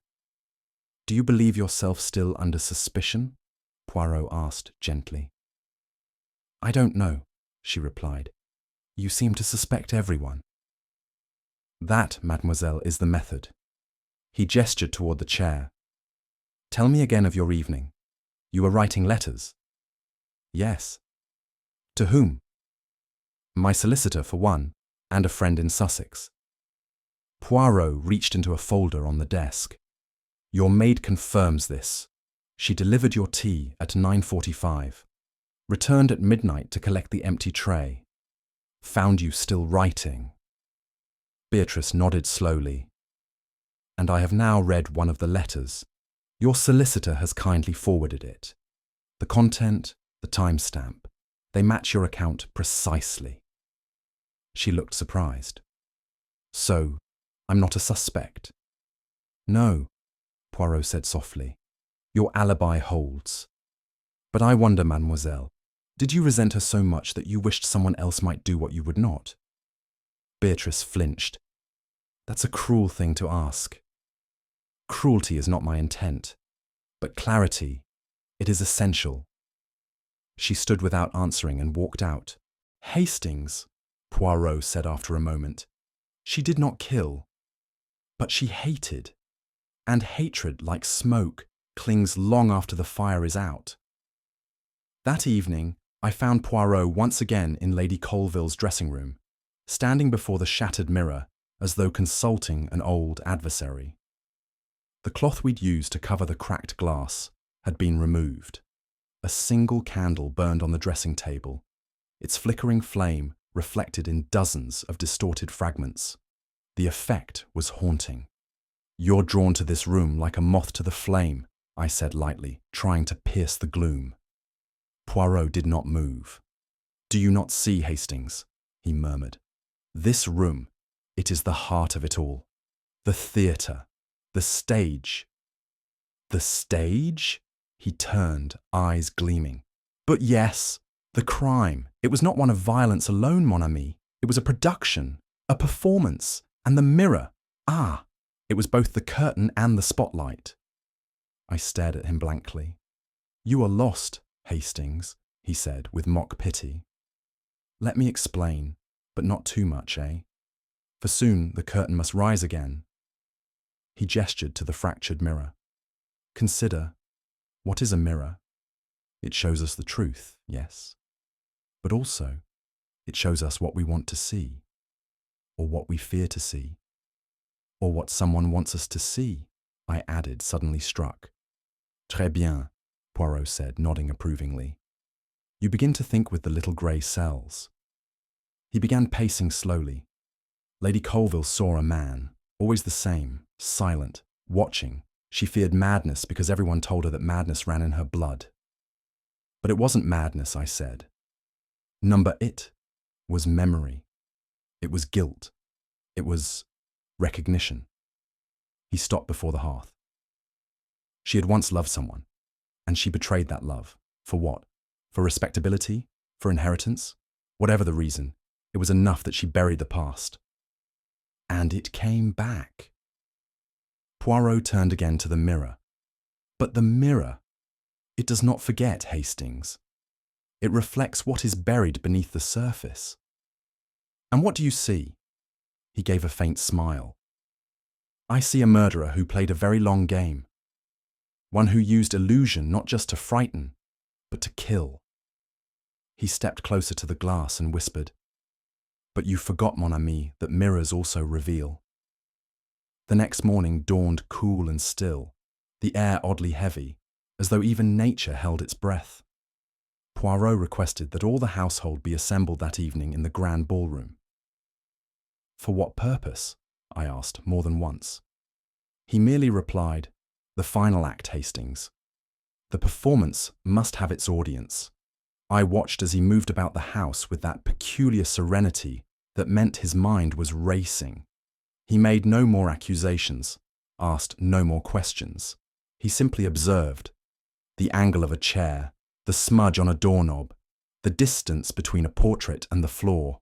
"Do you believe yourself still under suspicion?" Poirot asked gently. "I don't know," she replied. "You seem to suspect everyone." "That, mademoiselle, is the method." He gestured toward the chair. "Tell me again of your evening. You were writing letters?" "Yes." "To whom?" "My solicitor, for one, and a friend in Sussex." Poirot reached into a folder on the desk. "Your maid confirms this. She delivered your tea at 9:45, returned at midnight to collect the empty tray, found you still writing." Beatrice nodded slowly. "And I have now read one of the letters. Your solicitor has kindly forwarded it. The content, the timestamp, they match your account precisely." She looked surprised. "So, I'm not a suspect?" "No," Poirot said softly. "Your alibi holds. But I wonder, mademoiselle, did you resent her so much that you wished someone else might do what you would not?" Beatrice flinched. "That's a cruel thing to ask." "Cruelty is not my intent, but clarity, it is essential." She stood without answering and walked out. "Hastings," Poirot said after a moment. "She did not kill, but she hated. And hatred, like smoke, clings long after the fire is out." That evening, I found Poirot once again in Lady Colville's dressing room, standing before the shattered mirror as though consulting an old adversary. The cloth we'd used to cover the cracked glass had been removed. A single candle burned on the dressing table, its flickering flame reflected in dozens of distorted fragments. The effect was haunting. "You're drawn to this room like a moth to the flame," I said lightly, trying to pierce the gloom. Poirot did not move. "Do you not see, Hastings?" he murmured. "This room, it is the heart of it all. The theatre, the stage." "The stage?" He turned, eyes gleaming. "But yes, the crime. It was not one of violence alone, mon ami. It was a production, a performance, and the mirror. Ah, it was both the curtain and the spotlight." I stared at him blankly. "You are lost, Hastings," he said with mock pity. "Let me explain, but not too much, eh? For soon the curtain must rise again." He gestured to the fractured mirror. "Consider, what is a mirror? It shows us the truth, yes. But also, it shows us what we want to see, or what we fear to see, or what someone wants us to see," I added, suddenly struck. Très bien, Poirot said, nodding approvingly. You begin to think with the little grey cells. He began pacing slowly. Lady Colville saw a man, always the same, silent, watching. She feared madness because everyone told her that madness ran in her blood. But it wasn't madness, I said. Number it was memory. It was guilt. It was recognition. He stopped before the hearth. She had once loved someone, and she betrayed that love. For what? For respectability? For inheritance? Whatever the reason, it was enough that she buried the past. And it came back. Poirot turned again to the mirror. But the mirror, it does not forget, Hastings. It reflects what is buried beneath the surface. And what do you see? He gave a faint smile. I see a murderer who played a very long game. One who used illusion not just to frighten, but to kill. He stepped closer to the glass and whispered, But you forgot, mon ami, that mirrors also reveal. The next morning dawned cool and still, the air oddly heavy, as though even nature held its breath. Poirot requested that all the household be assembled that evening in the grand ballroom. For what purpose? I asked more than once. He merely replied, The final act, Hastings. The performance must have its audience. I watched as he moved about the house with that peculiar serenity that meant his mind was racing. He made no more accusations, asked no more questions. He simply observed the angle of a chair, the smudge on a doorknob, the distance between a portrait and the floor.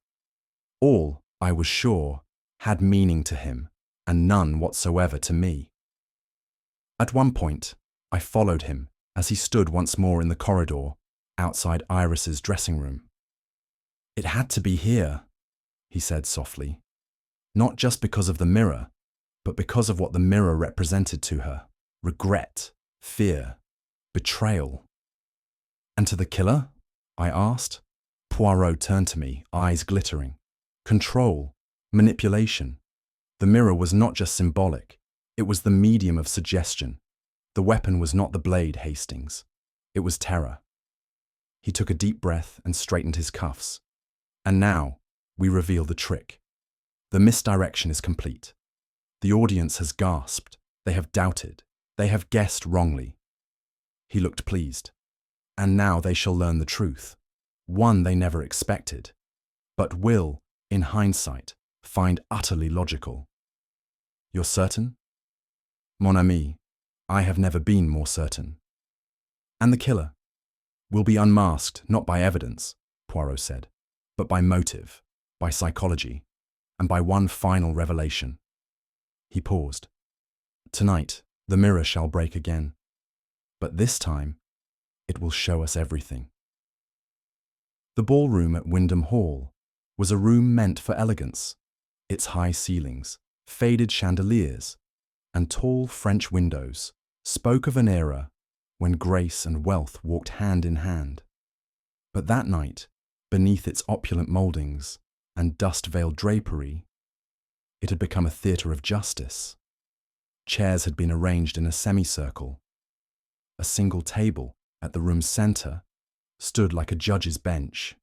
All, I was sure, had meaning to him, and none whatsoever to me. At one point, I followed him as he stood once more in the corridor, outside Iris's dressing room. It had to be here, he said softly, not just because of the mirror, but because of what the mirror represented to her: regret, fear, betrayal. And to the killer? I asked. Poirot turned to me, eyes glittering. Control, manipulation. The mirror was not just symbolic, it was the medium of suggestion. The weapon was not the blade, Hastings. It was terror. He took a deep breath and straightened his cuffs. And now, we reveal the trick. The misdirection is complete. The audience has gasped. They have doubted. They have guessed wrongly. He looked pleased. And now they shall learn the truth. One they never expected, but will, in hindsight, find utterly logical. You're certain? Mon ami, I have never been more certain. And the killer will be unmasked not by evidence, Poirot said, but by motive, by psychology, and by one final revelation. He paused. Tonight, the mirror shall break again, but this time, it will show us everything. The ballroom at Windham Hall was a room meant for elegance. Its high ceilings, faded chandeliers, and tall French windows spoke of an era when grace and wealth walked hand in hand. But that night, beneath its opulent mouldings and dust-veiled drapery, it had become a theatre of justice. Chairs had been arranged in a semicircle. A single table at the room's centre stood like a judge's bench.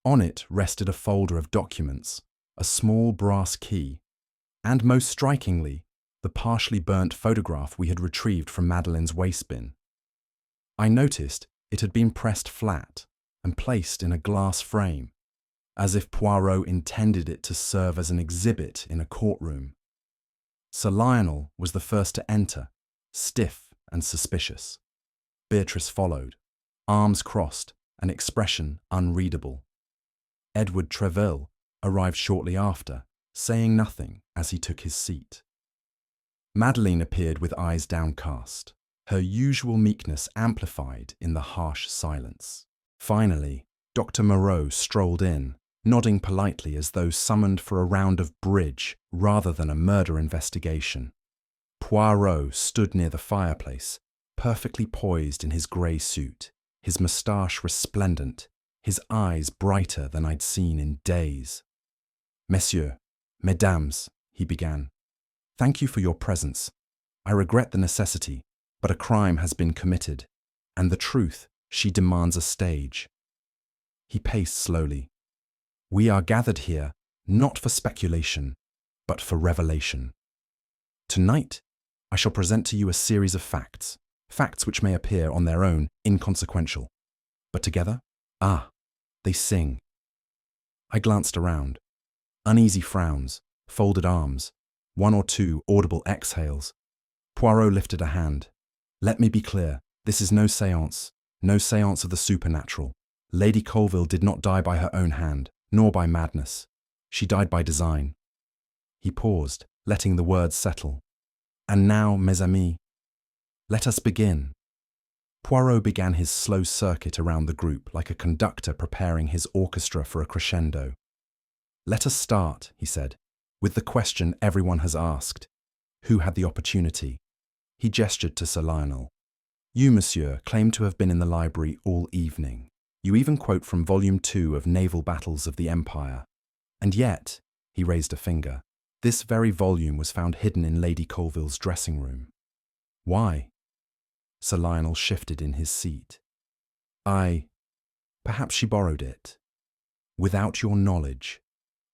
On it rested a folder of documents, a small brass key, and most strikingly, the partially burnt photograph we had retrieved from Madeleine's waste bin. I noticed it had been pressed flat and placed in a glass frame, as if Poirot intended it to serve as an exhibit in a courtroom. Sir Lionel was the first to enter, stiff and suspicious. Beatrice followed, arms crossed, an expression unreadable. Edward Treville arrived shortly after, saying nothing as he took his seat. Madeleine appeared with eyes downcast, her usual meekness amplified in the harsh silence. Finally, Dr. Moreau strolled in, nodding politely as though summoned for a round of bridge rather than a murder investigation. Poirot stood near the fireplace, perfectly poised in his grey suit, his moustache resplendent, his eyes brighter than I'd seen in days. Messieurs, mesdames, he began, thank you for your presence. I regret the necessity, But a crime has been committed, and the truth, she demands a stage. He paced slowly. We are gathered here not for speculation, but for revelation. Tonight, I shall present to you a series of facts, facts which may appear on their own inconsequential. But together, they sing. I glanced around. Uneasy frowns, folded arms, one or two audible exhales. Poirot lifted a hand. Let me be clear, this is no séance of the supernatural. Lady Colville did not die by her own hand, nor by madness. She died by design. He paused, letting the words settle. And now, mes amis, let us begin. Poirot began his slow circuit around the group like a conductor preparing his orchestra for a crescendo. Let us start, he said, with the question everyone has asked. Who had the opportunity? He gestured to Sir Lionel. You, monsieur, claim to have been in the library all evening. You even quote from Volume 2 of Naval Battles of the Empire. And yet, he raised a finger, this very volume was found hidden in Lady Colville's dressing room. Why? Sir Lionel shifted in his seat. Perhaps she borrowed it. Without your knowledge,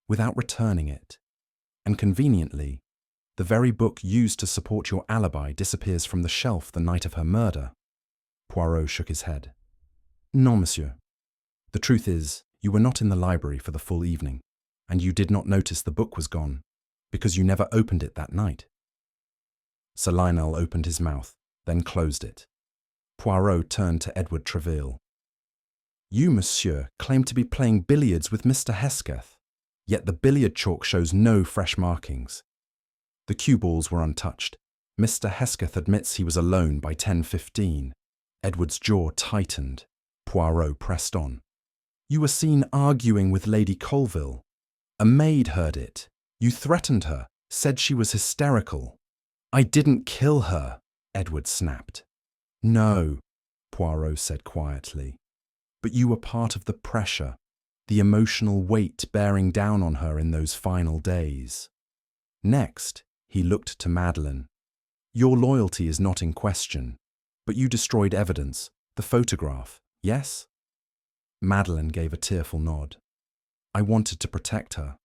without returning it. And conveniently, the very book used to support your alibi disappears from the shelf the night of her murder. Poirot shook his head. Non, monsieur. The truth is, you were not in the library for the full evening, and you did not notice the book was gone, because you never opened it that night. Sir Lionel opened his mouth, then closed it. Poirot turned to Edward Treville. You, monsieur, claim to be playing billiards with Mr. Hesketh, yet the billiard chalk shows no fresh markings. The cue balls were untouched. Mr. Hesketh admits he was alone by 10:15. Edward's jaw tightened. Poirot pressed on. You were seen arguing with Lady Colville. A maid heard it. You threatened her, said she was hysterical. I didn't kill her, Edward snapped. No, Poirot said quietly. But you were part of the pressure, the emotional weight bearing down on her in those final days. Next, he looked to Madeleine. Your loyalty is not in question, but you destroyed evidence, the photograph, yes? Madeleine gave a tearful nod. I wanted to protect her.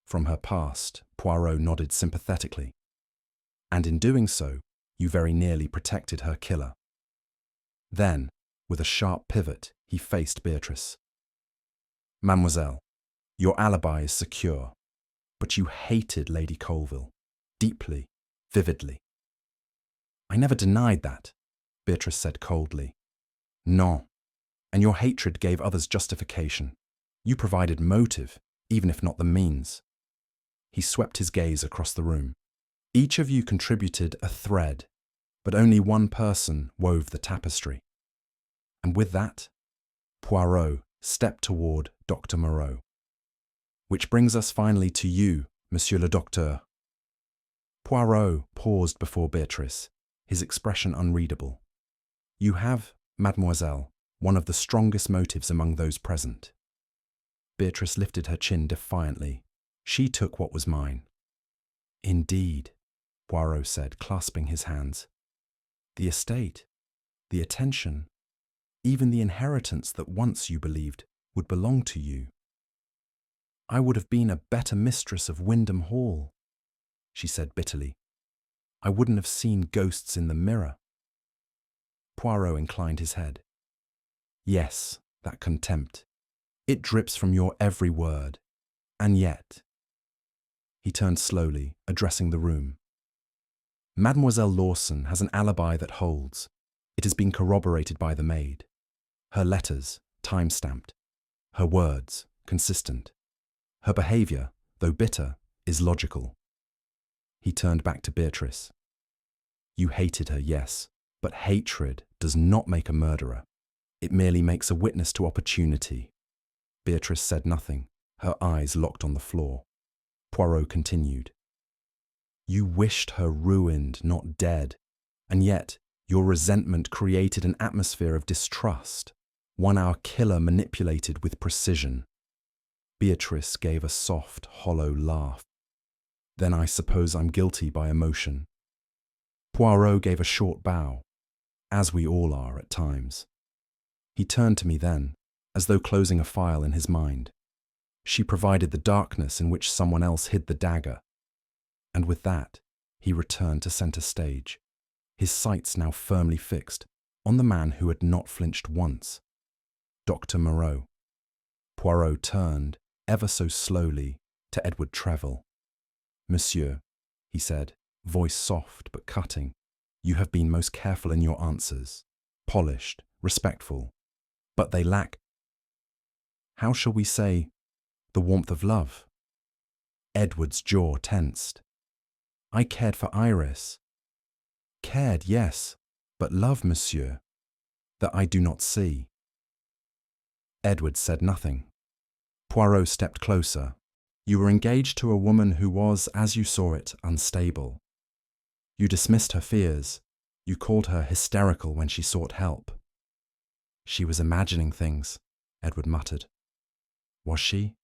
From her past, Poirot nodded sympathetically. And in doing so, you very nearly protected her killer. Then, with a sharp pivot, he faced Beatrice. Mademoiselle, your alibi is secure, but you hated Lady Colville, deeply, vividly. I never denied that, Beatrice said coldly. Non, and your hatred gave others justification. You provided motive, even if not the means. He swept his gaze across the room. Each of you contributed a thread, but only one person wove the tapestry. And with that, Poirot stepped toward Dr. Moreau. Which brings us finally to you, Monsieur le Docteur. Poirot paused before Beatrice, his expression unreadable. You have, mademoiselle, one of the strongest motives among those present. Beatrice lifted her chin defiantly. She took what was mine. Indeed, Poirot said, clasping his hands. The estate, the attention, even the inheritance that once you believed would belong to you. I would have been a better mistress of Windham Hall, she said bitterly. I wouldn't have seen ghosts in the mirror. Poirot inclined his head. Yes, that contempt. It drips from your every word. And yet... He turned slowly, addressing the room. Mademoiselle Lawson has an alibi that holds. It has been corroborated by the maid. Her letters, time-stamped. Her words, consistent. Her behaviour, though bitter, is logical. He turned back to Beatrice. You hated her, yes, but hatred does not make a murderer. It merely makes a witness to opportunity. Beatrice said nothing, her eyes locked on the floor. Poirot continued. You wished her ruined, not dead, and yet your resentment created an atmosphere of distrust, one our killer manipulated with precision. Beatrice gave a soft, hollow laugh. Then I suppose I'm guilty by emotion. Poirot gave a short bow, as we all are at times. He turned to me then, as though closing a file in his mind. She provided the darkness in which someone else hid the dagger. And with that, he returned to centre stage, his sights now firmly fixed on the man who had not flinched once, Dr. Moreau. Poirot turned, ever so slowly, to Edward Treville. "Monsieur," he said, voice soft but cutting, "you have been most careful in your answers, polished, respectful, but they lack, how shall we say, the warmth of love." Edward's jaw tensed. "I cared for Iris." "Cared, yes, but love, monsieur, that I do not see." Edward said nothing. Poirot stepped closer. "You were engaged to a woman who was, as you saw it, unstable. You dismissed her fears. You called her hysterical when she sought help." "She was imagining things," Edward muttered. "Was she?"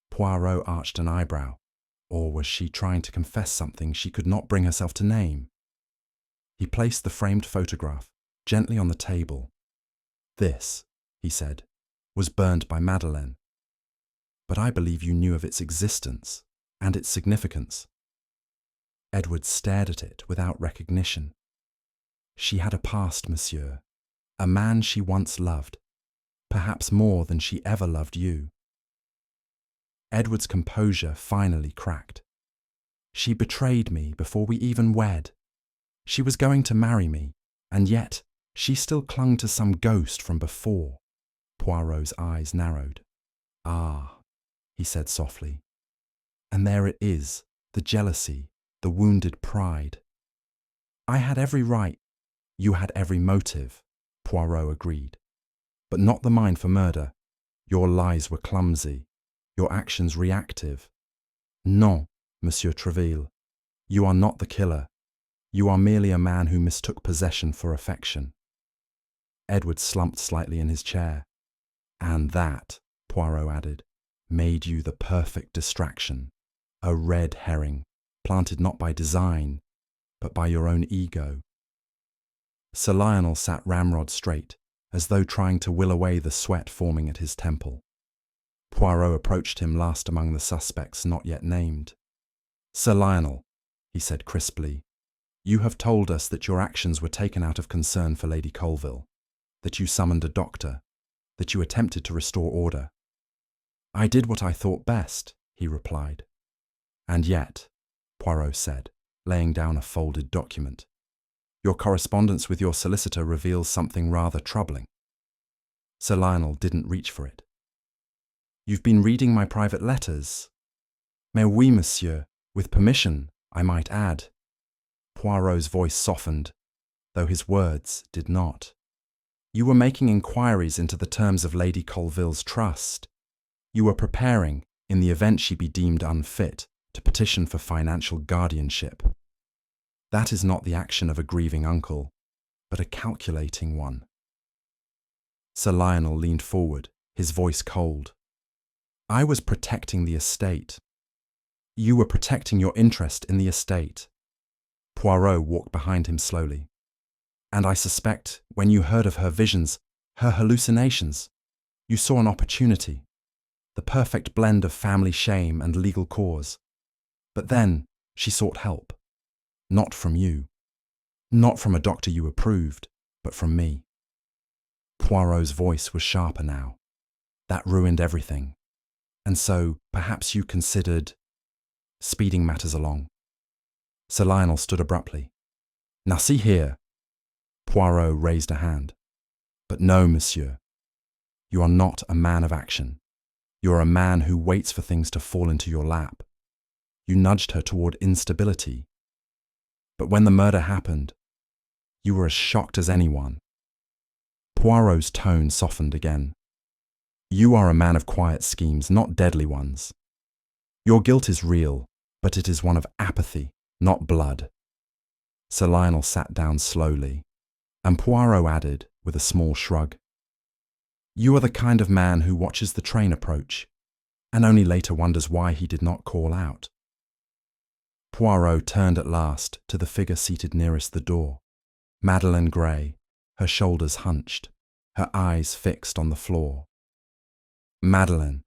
Poirot arched an eyebrow. Or was she trying to confess something she could not bring herself to name? He placed the framed photograph gently on the table. "This," he said, "was burned by Madeleine. But I believe you knew of its existence and its significance." Edward stared at it without recognition. "She had a past, monsieur, a man she once loved, perhaps more than she ever loved you." Edward's composure finally cracked. "She betrayed me before we even wed. She was going to marry me, and yet she still clung to some ghost from before." Poirot's eyes narrowed. "Ah," he said softly. "And there it is, the jealousy, the wounded pride." "I had every right." "You had every motive," Poirot agreed, "but not the mind for murder. Your lies were clumsy, your actions reactive. Non, Monsieur Treville, you are not the killer. You are merely a man who mistook possession for affection." Edward slumped slightly in his chair. "And that," Poirot added, "made you the perfect distraction, a red herring, planted not by design, but by your own ego." Sir Lionel sat ramrod straight, as though trying to will away the sweat forming at his temple. Poirot approached him last among the suspects not yet named. "Sir Lionel," he said crisply, "you have told us that your actions were taken out of concern for Lady Colville, that you summoned a doctor, that you attempted to restore order." "I did what I thought best," he replied. "And yet," Poirot said, laying down a folded document, "your correspondence with your solicitor reveals something rather troubling." Sir Lionel didn't reach for it. "You've been reading my private letters?" "Mais oui, monsieur, with permission, I might add." Poirot's voice softened, though his words did not. "You were making inquiries into the terms of Lady Colville's trust. You were preparing, in the event she be deemed unfit, to petition for financial guardianship. That is not the action of a grieving uncle, but a calculating one." Sir Lionel leaned forward, his voice cold. "I was protecting the estate." "You were protecting your interest in the estate." Poirot walked behind him slowly. "And I suspect, when you heard of her visions, her hallucinations, you saw an opportunity, the perfect blend of family shame and legal cause. But then she sought help. Not from you. Not from a doctor you approved, but from me." Poirot's voice was sharper now. "That ruined everything. And so, perhaps you considered speeding matters along." Sir Lionel stood abruptly. "Now see here." Poirot raised a hand. "But no, monsieur. You are not a man of action. You are a man who waits for things to fall into your lap. You nudged her toward instability. But when the murder happened, you were as shocked as anyone." Poirot's tone softened again. "You are a man of quiet schemes, not deadly ones. Your guilt is real, but it is one of apathy, not blood." Sir Lionel sat down slowly, and Poirot added, with a small shrug, "You are the kind of man who watches the train approach, and only later wonders why he did not call out." Poirot turned at last to the figure seated nearest the door. Madeleine Grey, her shoulders hunched, her eyes fixed on the floor. "Madeleine,"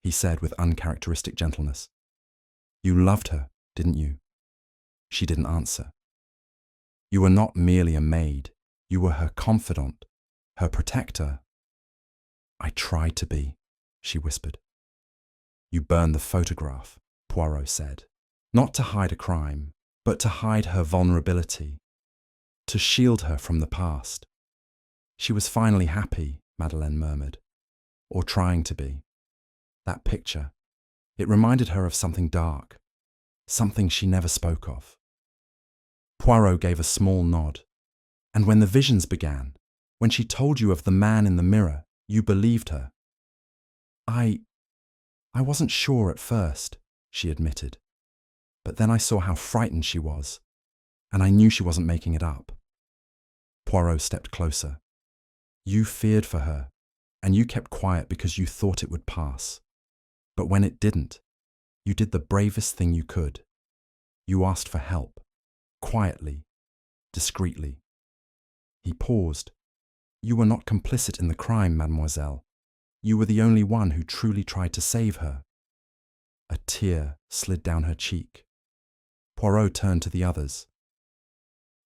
he said with uncharacteristic gentleness. "You loved her, didn't you?" She didn't answer. "You were not merely a maid. You were her confidant, her protector." "I tried to be," she whispered. "You burned the photograph," Poirot said, "not to hide a crime, but to hide her vulnerability, to shield her from the past." "She was finally happy," Madeleine murmured, "or trying to be. That picture, it reminded her of something dark, something she never spoke of." Poirot gave a small nod. "And when the visions began, when she told you of the man in the mirror, you believed her?" I wasn't sure at first," she admitted. "But then I saw how frightened she was, and I knew she wasn't making it up." Poirot stepped closer. "You feared for her, and you kept quiet because you thought it would pass. But when it didn't, you did the bravest thing you could. You asked for help, quietly, discreetly." He paused. "You were not complicit in the crime, mademoiselle. You were the only one who truly tried to save her." A tear slid down her cheek. Poirot turned to the others.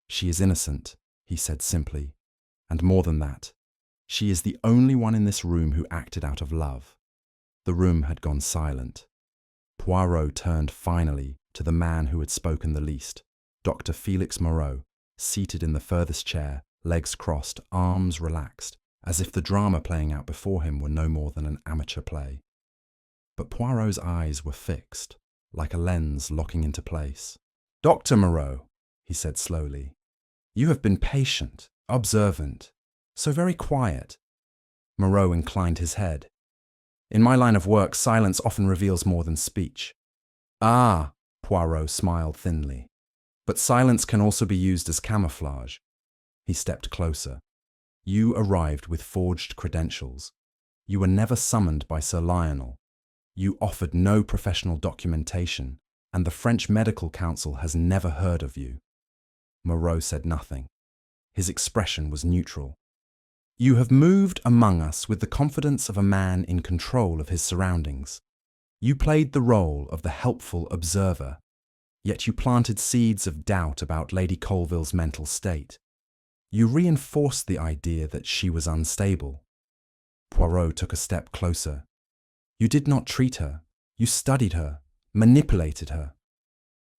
"She is innocent," he said simply, "and more than that, she is the only one in this room who acted out of love." The room had gone silent. Poirot turned finally to the man who had spoken the least, Dr. Felix Moreau, seated in the furthest chair, legs crossed, arms relaxed, as if the drama playing out before him were no more than an amateur play. But Poirot's eyes were fixed, like a lens locking into place. "Dr. Moreau," he said slowly, "you have been patient, observant, so very quiet." Moreau inclined his head. "In my line of work, silence often reveals more than speech." "Ah," Poirot smiled thinly. "But silence can also be used as camouflage." He stepped closer. "You arrived with forged credentials. You were never summoned by Sir Lionel. You offered no professional documentation, and the French Medical Council has never heard of you." Moreau said nothing. His expression was neutral. "You have moved among us with the confidence of a man in control of his surroundings. You played the role of the helpful observer, yet you planted seeds of doubt about Lady Colville's mental state. You reinforced the idea that she was unstable." Poirot took a step closer. "You did not treat her. You studied her, manipulated her."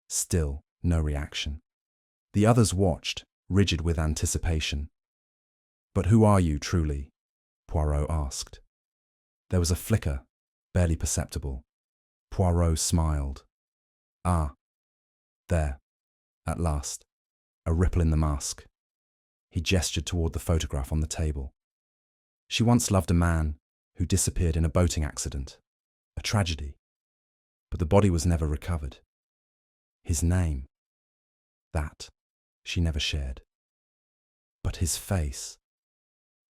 Still no reaction. The others watched, rigid with anticipation. "But who are you, truly?" Poirot asked. There was a flicker, barely perceptible. Poirot smiled. "Ah, there, at last, a ripple in the mask." He gestured toward the photograph on the table. "She once loved a man who disappeared in a boating accident, a tragedy, but the body was never recovered. His name, that she never shared. But his face,"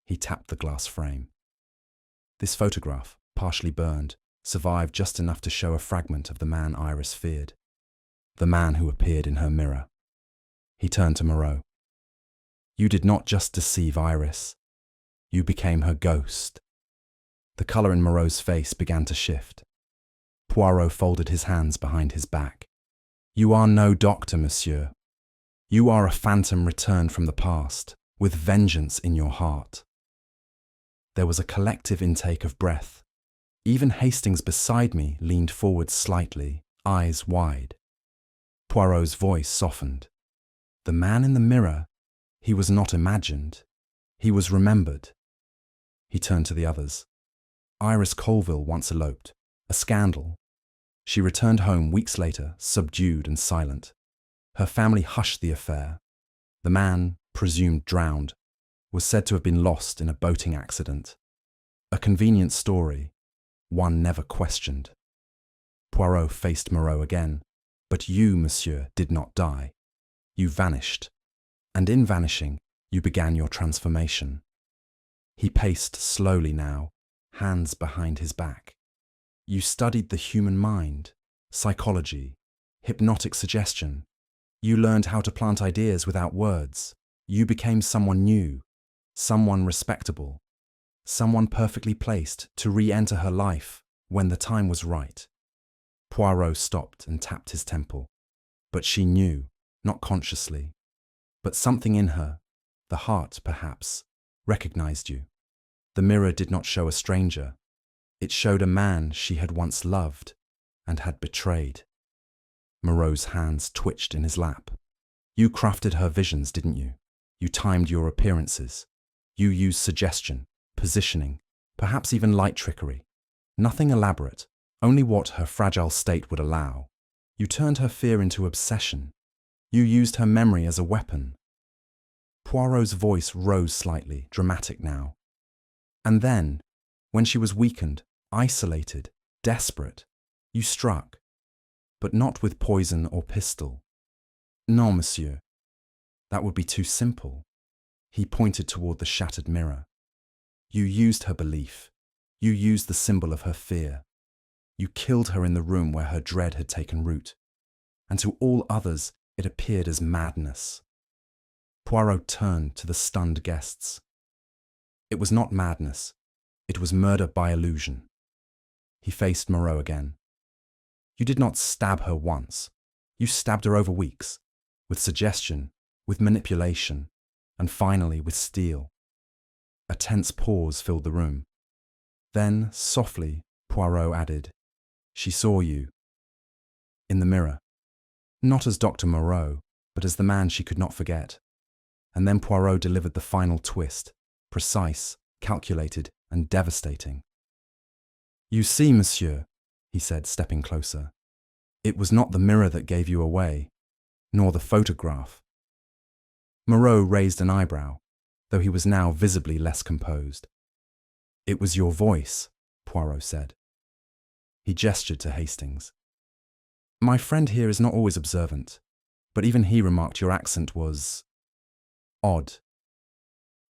he tapped the glass frame. "This photograph, partially burned, survived just enough to show a fragment of the man Iris feared, the man who appeared in her mirror." He turned to Moreau. "You did not just deceive Iris. You became her ghost." The colour in Moreau's face began to shift. Poirot folded his hands behind his back. "You are no doctor, monsieur. You are a phantom returned from the past, with vengeance in your heart." There was a collective intake of breath. Even Hastings beside me leaned forward slightly, eyes wide. Poirot's voice softened. "The man in the mirror, he was not imagined. He was remembered." He turned to the others. "Iris Colville once eloped. A scandal. She returned home weeks later, subdued and silent. Her family hushed the affair. The man, presumed drowned, was said to have been lost in a boating accident. A convenient story, one never questioned." Poirot faced Moreau again. "But you, monsieur, did not die. You vanished. And in vanishing, you began your transformation." He paced slowly now, hands behind his back. "You studied the human mind, psychology, hypnotic suggestion. You learned how to plant ideas without words. You became someone new, someone respectable, someone perfectly placed to re-enter her life when the time was right. Poirot stopped and tapped his temple. But she knew, not consciously. But something in her, the heart perhaps, recognized you. The mirror did not show a stranger. It showed a man she had once loved and had betrayed. Moreau's hands twitched in his lap. You crafted her visions, didn't you? You timed your appearances. You used suggestion, positioning, perhaps even light trickery. Nothing elaborate, only what her fragile state would allow. You turned her fear into obsession. You used her memory as a weapon. Poirot's voice rose slightly, dramatic now. And then, when she was weakened, isolated, desperate, you struck. But not with poison or pistol. Non, monsieur. That would be too simple. He pointed toward the shattered mirror. You used her belief. You used the symbol of her fear. You killed her in the room where her dread had taken root. And to all others, it appeared as madness. Poirot turned to the stunned guests. It was not madness. It was murder by illusion. He faced Moreau again. You did not stab her once. You stabbed her over weeks, with suggestion, with manipulation, and finally with steel. A tense pause filled the room. Then, softly, Poirot added, "She saw you." In the mirror. Not as Dr. Moreau, but as the man she could not forget. And then Poirot delivered the final twist, precise, calculated, and devastating. "You see, monsieur," he said, stepping closer, "it was not the mirror that gave you away, nor the photograph." Moreau raised an eyebrow, though he was now visibly less composed. "It was your voice," Poirot said. He gestured to Hastings. "My friend here is not always observant, but even he remarked your accent was odd."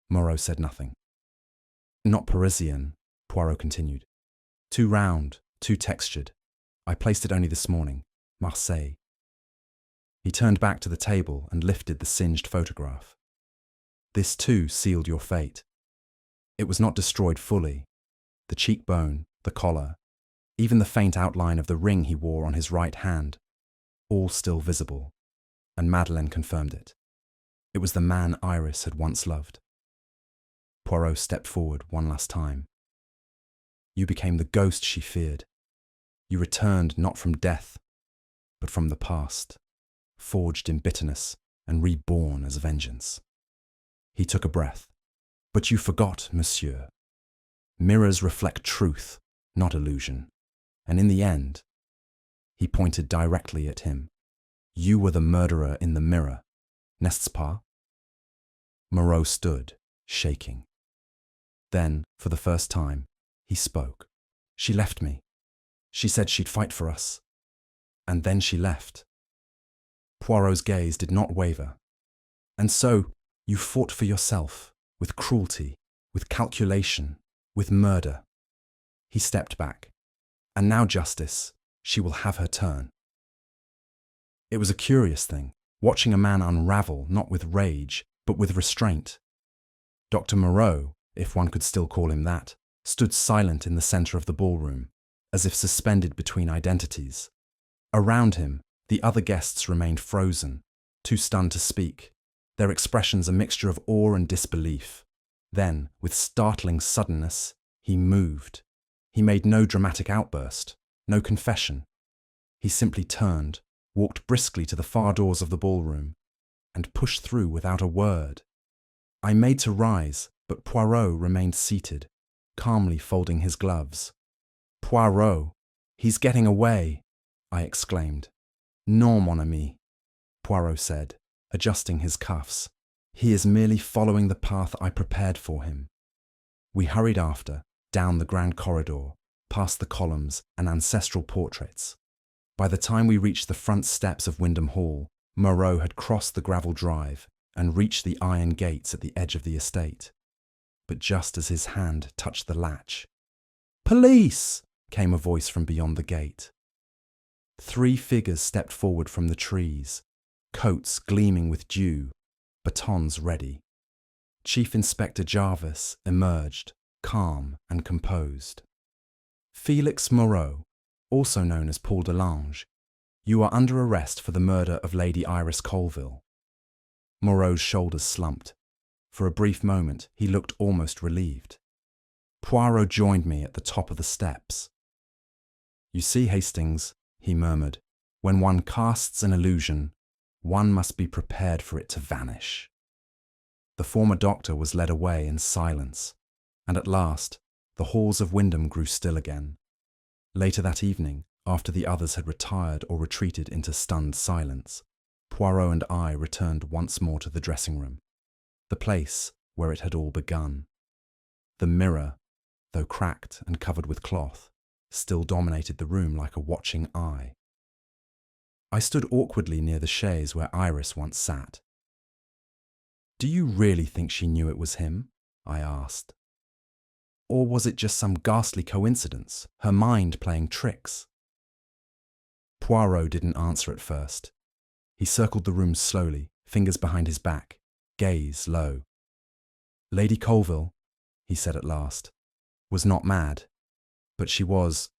Moreau said nothing. "Not Parisian," Poirot continued. "Too round, too textured. I placed it only this morning. Marseille." He turned back to the table and lifted the singed photograph. "This too sealed your fate. It was not destroyed fully. The cheekbone, the collar, even the faint outline of the ring he wore on his right hand, all still visible, and Madeleine confirmed it. It was the man Iris had once loved." Poirot stepped forward one last time. "You became the ghost she feared. You returned not from death, but from the past, forged in bitterness and reborn as vengeance." He took a breath. "But you forgot, monsieur. Mirrors reflect truth, not illusion. And in the end," he pointed directly at him, "you were the murderer in the mirror, n'est-ce pas?" Moreau stood, shaking. Then, for the first time, he spoke. "She left me. She said she'd fight for us. And then she left." Poirot's gaze did not waver. "And so, you fought for yourself, with cruelty, with calculation, with murder." He stepped back. "And now, Justice, she will have her turn." It was a curious thing, watching a man unravel not with rage, but with restraint. Dr. Moreau, if one could still call him that, stood silent in the centre of the ballroom, as if suspended between identities. Around him, the other guests remained frozen, too stunned to speak, their expressions a mixture of awe and disbelief. Then, with startling suddenness, he moved. He made no dramatic outburst, no confession. He simply turned, walked briskly to the far doors of the ballroom, and pushed through without a word. I made to rise, but Poirot remained seated, calmly folding his gloves. "Poirot, he's getting away," I exclaimed. "Non, mon ami," Poirot said, adjusting his cuffs. "He is merely following the path I prepared for him." We hurried after, down the grand corridor, past the columns and ancestral portraits. By the time we reached the front steps of Windham Hall, Moreau had crossed the gravel drive and reached the iron gates at the edge of the estate. But just as his hand touched the latch, "Police!" came a voice from beyond the gate. 3 figures stepped forward from the trees, coats gleaming with dew, batons ready. Chief Inspector Jarvis emerged, calm and composed. Felix Moreau, also known as Paul Delange, you are under arrest for the murder of Lady Iris Colville. Moreau's shoulders slumped. For a brief moment, he looked almost relieved. Poirot joined me at the top of the steps. You see, Hastings, he murmured, when one casts an illusion, one must be prepared for it to vanish. The former doctor was led away in silence, and at last, the halls of Windham grew still again. Later that evening, after the others had retired or retreated into stunned silence, Poirot and I returned once more to the dressing room, the place where it had all begun. The mirror, though cracked and covered with cloth, still dominated the room like a watching eye. I stood awkwardly near the chaise where Iris once sat. Do you really think she knew it was him? I asked. Or was it just some ghastly coincidence, her mind playing tricks? Poirot didn't answer at first. He circled the room slowly, fingers behind his back, gaze low. Lady Colville, he said at last, was not mad, but she was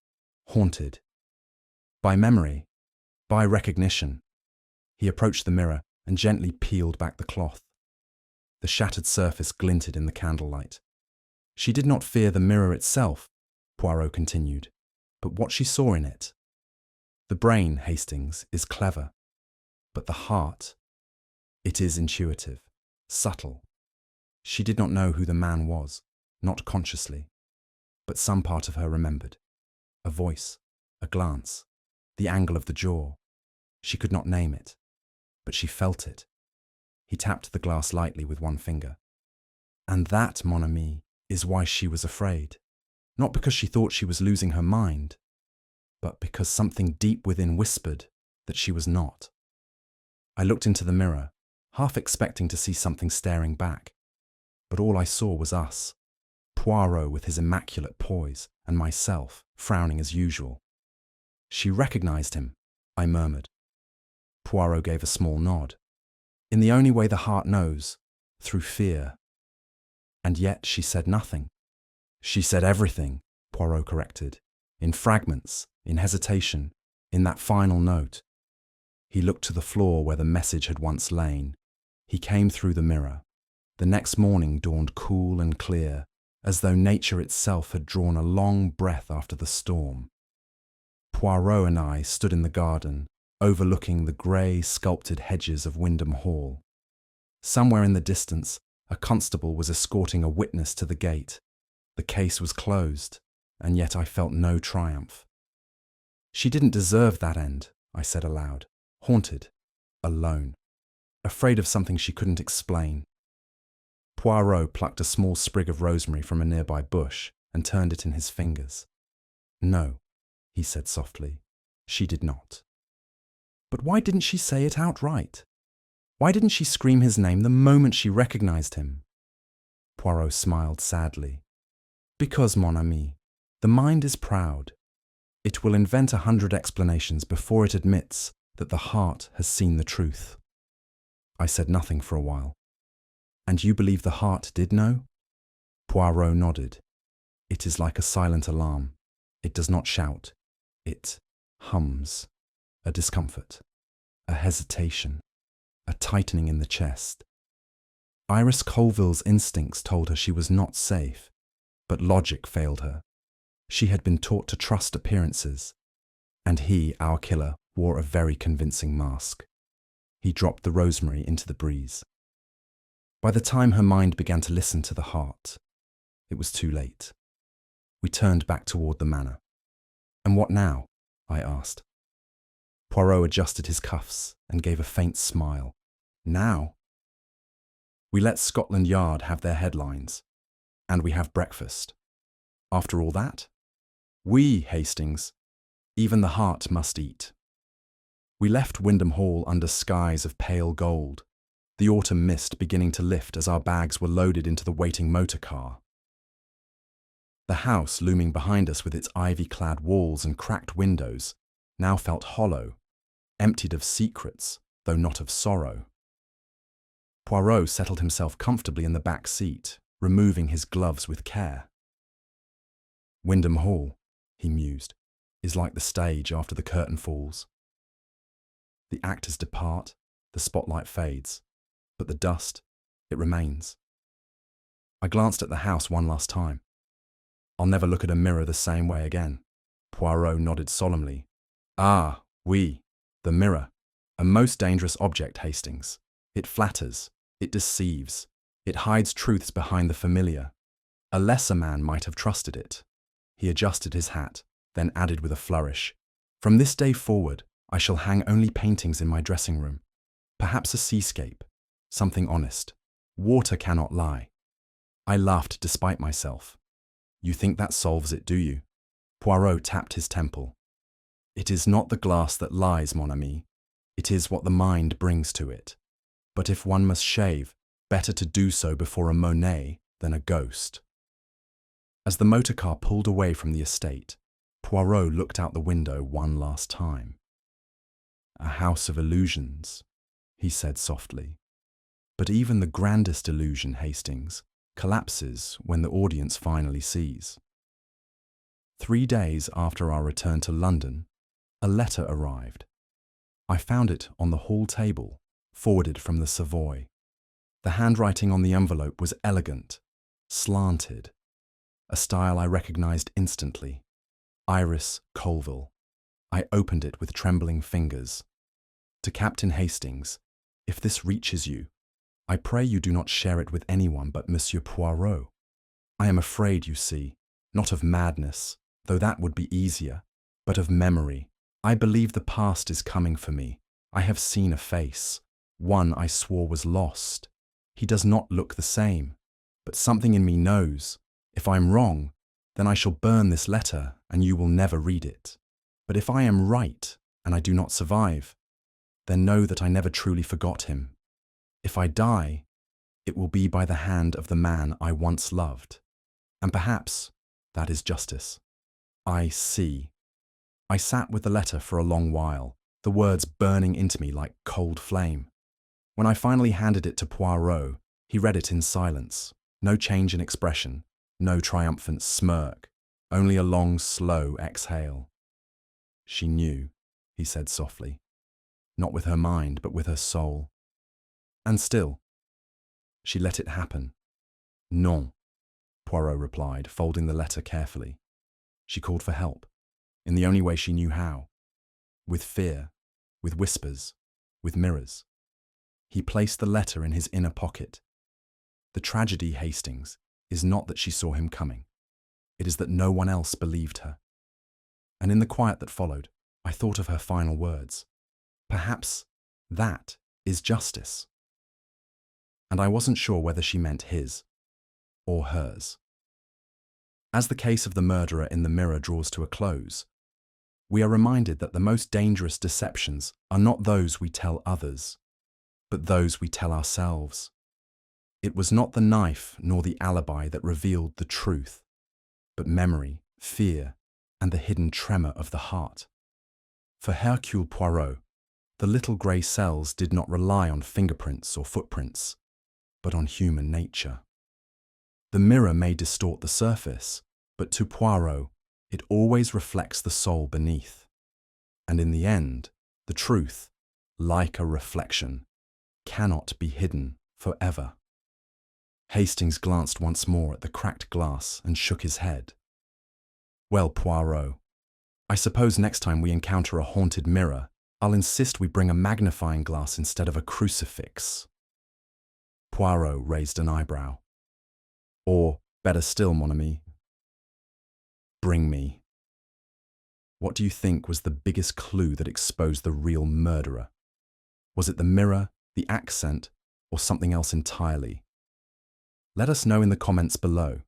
haunted. By memory, by recognition. He approached the mirror and gently peeled back the cloth. The shattered surface glinted in the candlelight. She did not fear the mirror itself, Poirot continued, but what she saw in it. The brain, Hastings, is clever, but the heart, it is intuitive, subtle. She did not know who the man was, not consciously, but some part of her remembered. A voice, a glance, the angle of the jaw. She could not name it, but she felt it. He tapped the glass lightly with one finger. And that, mon ami, is why she was afraid. Not because she thought she was losing her mind, but because something deep within whispered that she was not. I looked into the mirror, half expecting to see something staring back, but all I saw was us, Poirot with his immaculate poise, and myself, frowning as usual. She recognized him, I murmured. Poirot gave a small nod. In the only way the heart knows, through fear. And yet she said nothing. She said everything, Poirot corrected, in fragments, in hesitation, in that final note. He looked to the floor where the message had once lain. He came through the mirror. The next morning dawned cool and clear, as though nature itself had drawn a long breath after the storm. Poirot and I stood in the garden, overlooking the grey, sculpted hedges of Windham Hall. Somewhere in the distance, a constable was escorting a witness to the gate. The case was closed, and yet I felt no triumph. She didn't deserve that end, I said aloud, haunted, alone, afraid of something she couldn't explain. Poirot plucked a small sprig of rosemary from a nearby bush and turned it in his fingers. No, he said softly, she did not. But why didn't she say it outright? Why didn't she scream his name the moment she recognized him? Poirot smiled sadly. Because, mon ami, the mind is proud. It will invent 100 explanations before it admits that the heart has seen the truth. I said nothing for a while. And you believe the heart did know? Poirot nodded. It is like a silent alarm. It does not shout. It hums. A discomfort, a hesitation, a tightening in the chest. Iris Colville's instincts told her she was not safe, but logic failed her. She had been taught to trust appearances, and he, our killer, wore a very convincing mask. He dropped the rosemary into the breeze. By the time her mind began to listen to the heart, it was too late. We turned back toward the manor. And what now? I asked. Poirot adjusted his cuffs and gave a faint smile. Now? We let Scotland Yard have their headlines, and we have breakfast. After all that, we, Hastings, even the heart must eat. We left Windham Hall under skies of pale gold, the autumn mist beginning to lift as our bags were loaded into the waiting motor car. The house looming behind us with its ivy-clad walls and cracked windows now felt hollow, emptied of secrets, though not of sorrow. Poirot settled himself comfortably in the back seat, removing his gloves with care. Windham Hall, he mused, is like the stage after the curtain falls. The actors depart, the spotlight fades, but the dust, it remains. I glanced at the house one last time. I'll never look at a mirror the same way again. Poirot nodded solemnly. Ah, oui, the mirror. A most dangerous object, Hastings. It flatters, it deceives, it hides truths behind the familiar. A lesser man might have trusted it. He adjusted his hat, then added with a flourish, "From this day forward, I shall hang only paintings in my dressing room. Perhaps a seascape, something honest. Water cannot lie." I laughed despite myself. "You think that solves it, do you?" Poirot tapped his temple. "It is not the glass that lies, mon ami. It is what the mind brings to it. But if one must shave, better to do so before a Monet than a ghost." As the motor car pulled away from the estate, Poirot looked out the window one last time. "A house of illusions," he said softly. "But even the grandest illusion, Hastings, collapses when the audience finally sees." 3 days after our return to London, a letter arrived. I found it on the hall table, forwarded from the Savoy. The handwriting on the envelope was elegant, slanted, a style I recognized instantly. Iris Colville. I opened it with trembling fingers. "To Captain Hastings, if this reaches you, I pray you do not share it with anyone but Monsieur Poirot. I am afraid, you see, not of madness, though that would be easier, but of memory. I believe the past is coming for me. I have seen a face, one I swore was lost. He does not look the same, but something in me knows. If I am wrong, then I shall burn this letter and you will never read it. But if I am right and I do not survive, then know that I never truly forgot him. If I die, it will be by the hand of the man I once loved. And perhaps that is justice. I see." I sat with the letter for a long while, the words burning into me like cold flame. When I finally handed it to Poirot, he read it in silence. No change in expression, no triumphant smirk, only a long, slow exhale. "She knew," he said softly. "Not with her mind, but with her soul. And still, she let it happen." "Non," Poirot replied, folding the letter carefully. "She called for help, in the only way she knew how. With fear, with whispers, with mirrors." He placed the letter in his inner pocket. "The tragedy, Hastings, is not that she saw him coming. It is that no one else believed her." And in the quiet that followed, I thought of her final words. Perhaps that is justice. And I wasn't sure whether she meant his or hers. As the case of the murderer in the mirror draws to a close, we are reminded that the most dangerous deceptions are not those we tell others, but those we tell ourselves. It was not the knife nor the alibi that revealed the truth, but memory, fear, and the hidden tremor of the heart. For Hercule Poirot, the little grey cells did not rely on fingerprints or footprints, but on human nature. The mirror may distort the surface, but to Poirot, it always reflects the soul beneath. And in the end, the truth, like a reflection, cannot be hidden forever. Hastings glanced once more at the cracked glass and shook his head. "Well, Poirot, I suppose next time we encounter a haunted mirror, I'll insist we bring a magnifying glass instead of a crucifix." Poirot raised an eyebrow. "Or, better still, mon ami, bring me." What do you think was the biggest clue that exposed the real murderer? Was it the mirror, the accent, or something else entirely? Let us know in the comments below.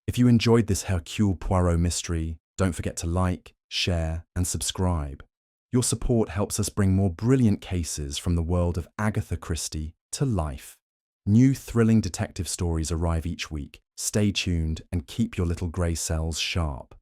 If you enjoyed this Hercule Poirot mystery, don't forget to like, share, and subscribe. Your support helps us bring more brilliant cases from the world of Agatha Christie to life. New thrilling detective stories arrive each week. Stay tuned and keep your little grey cells sharp.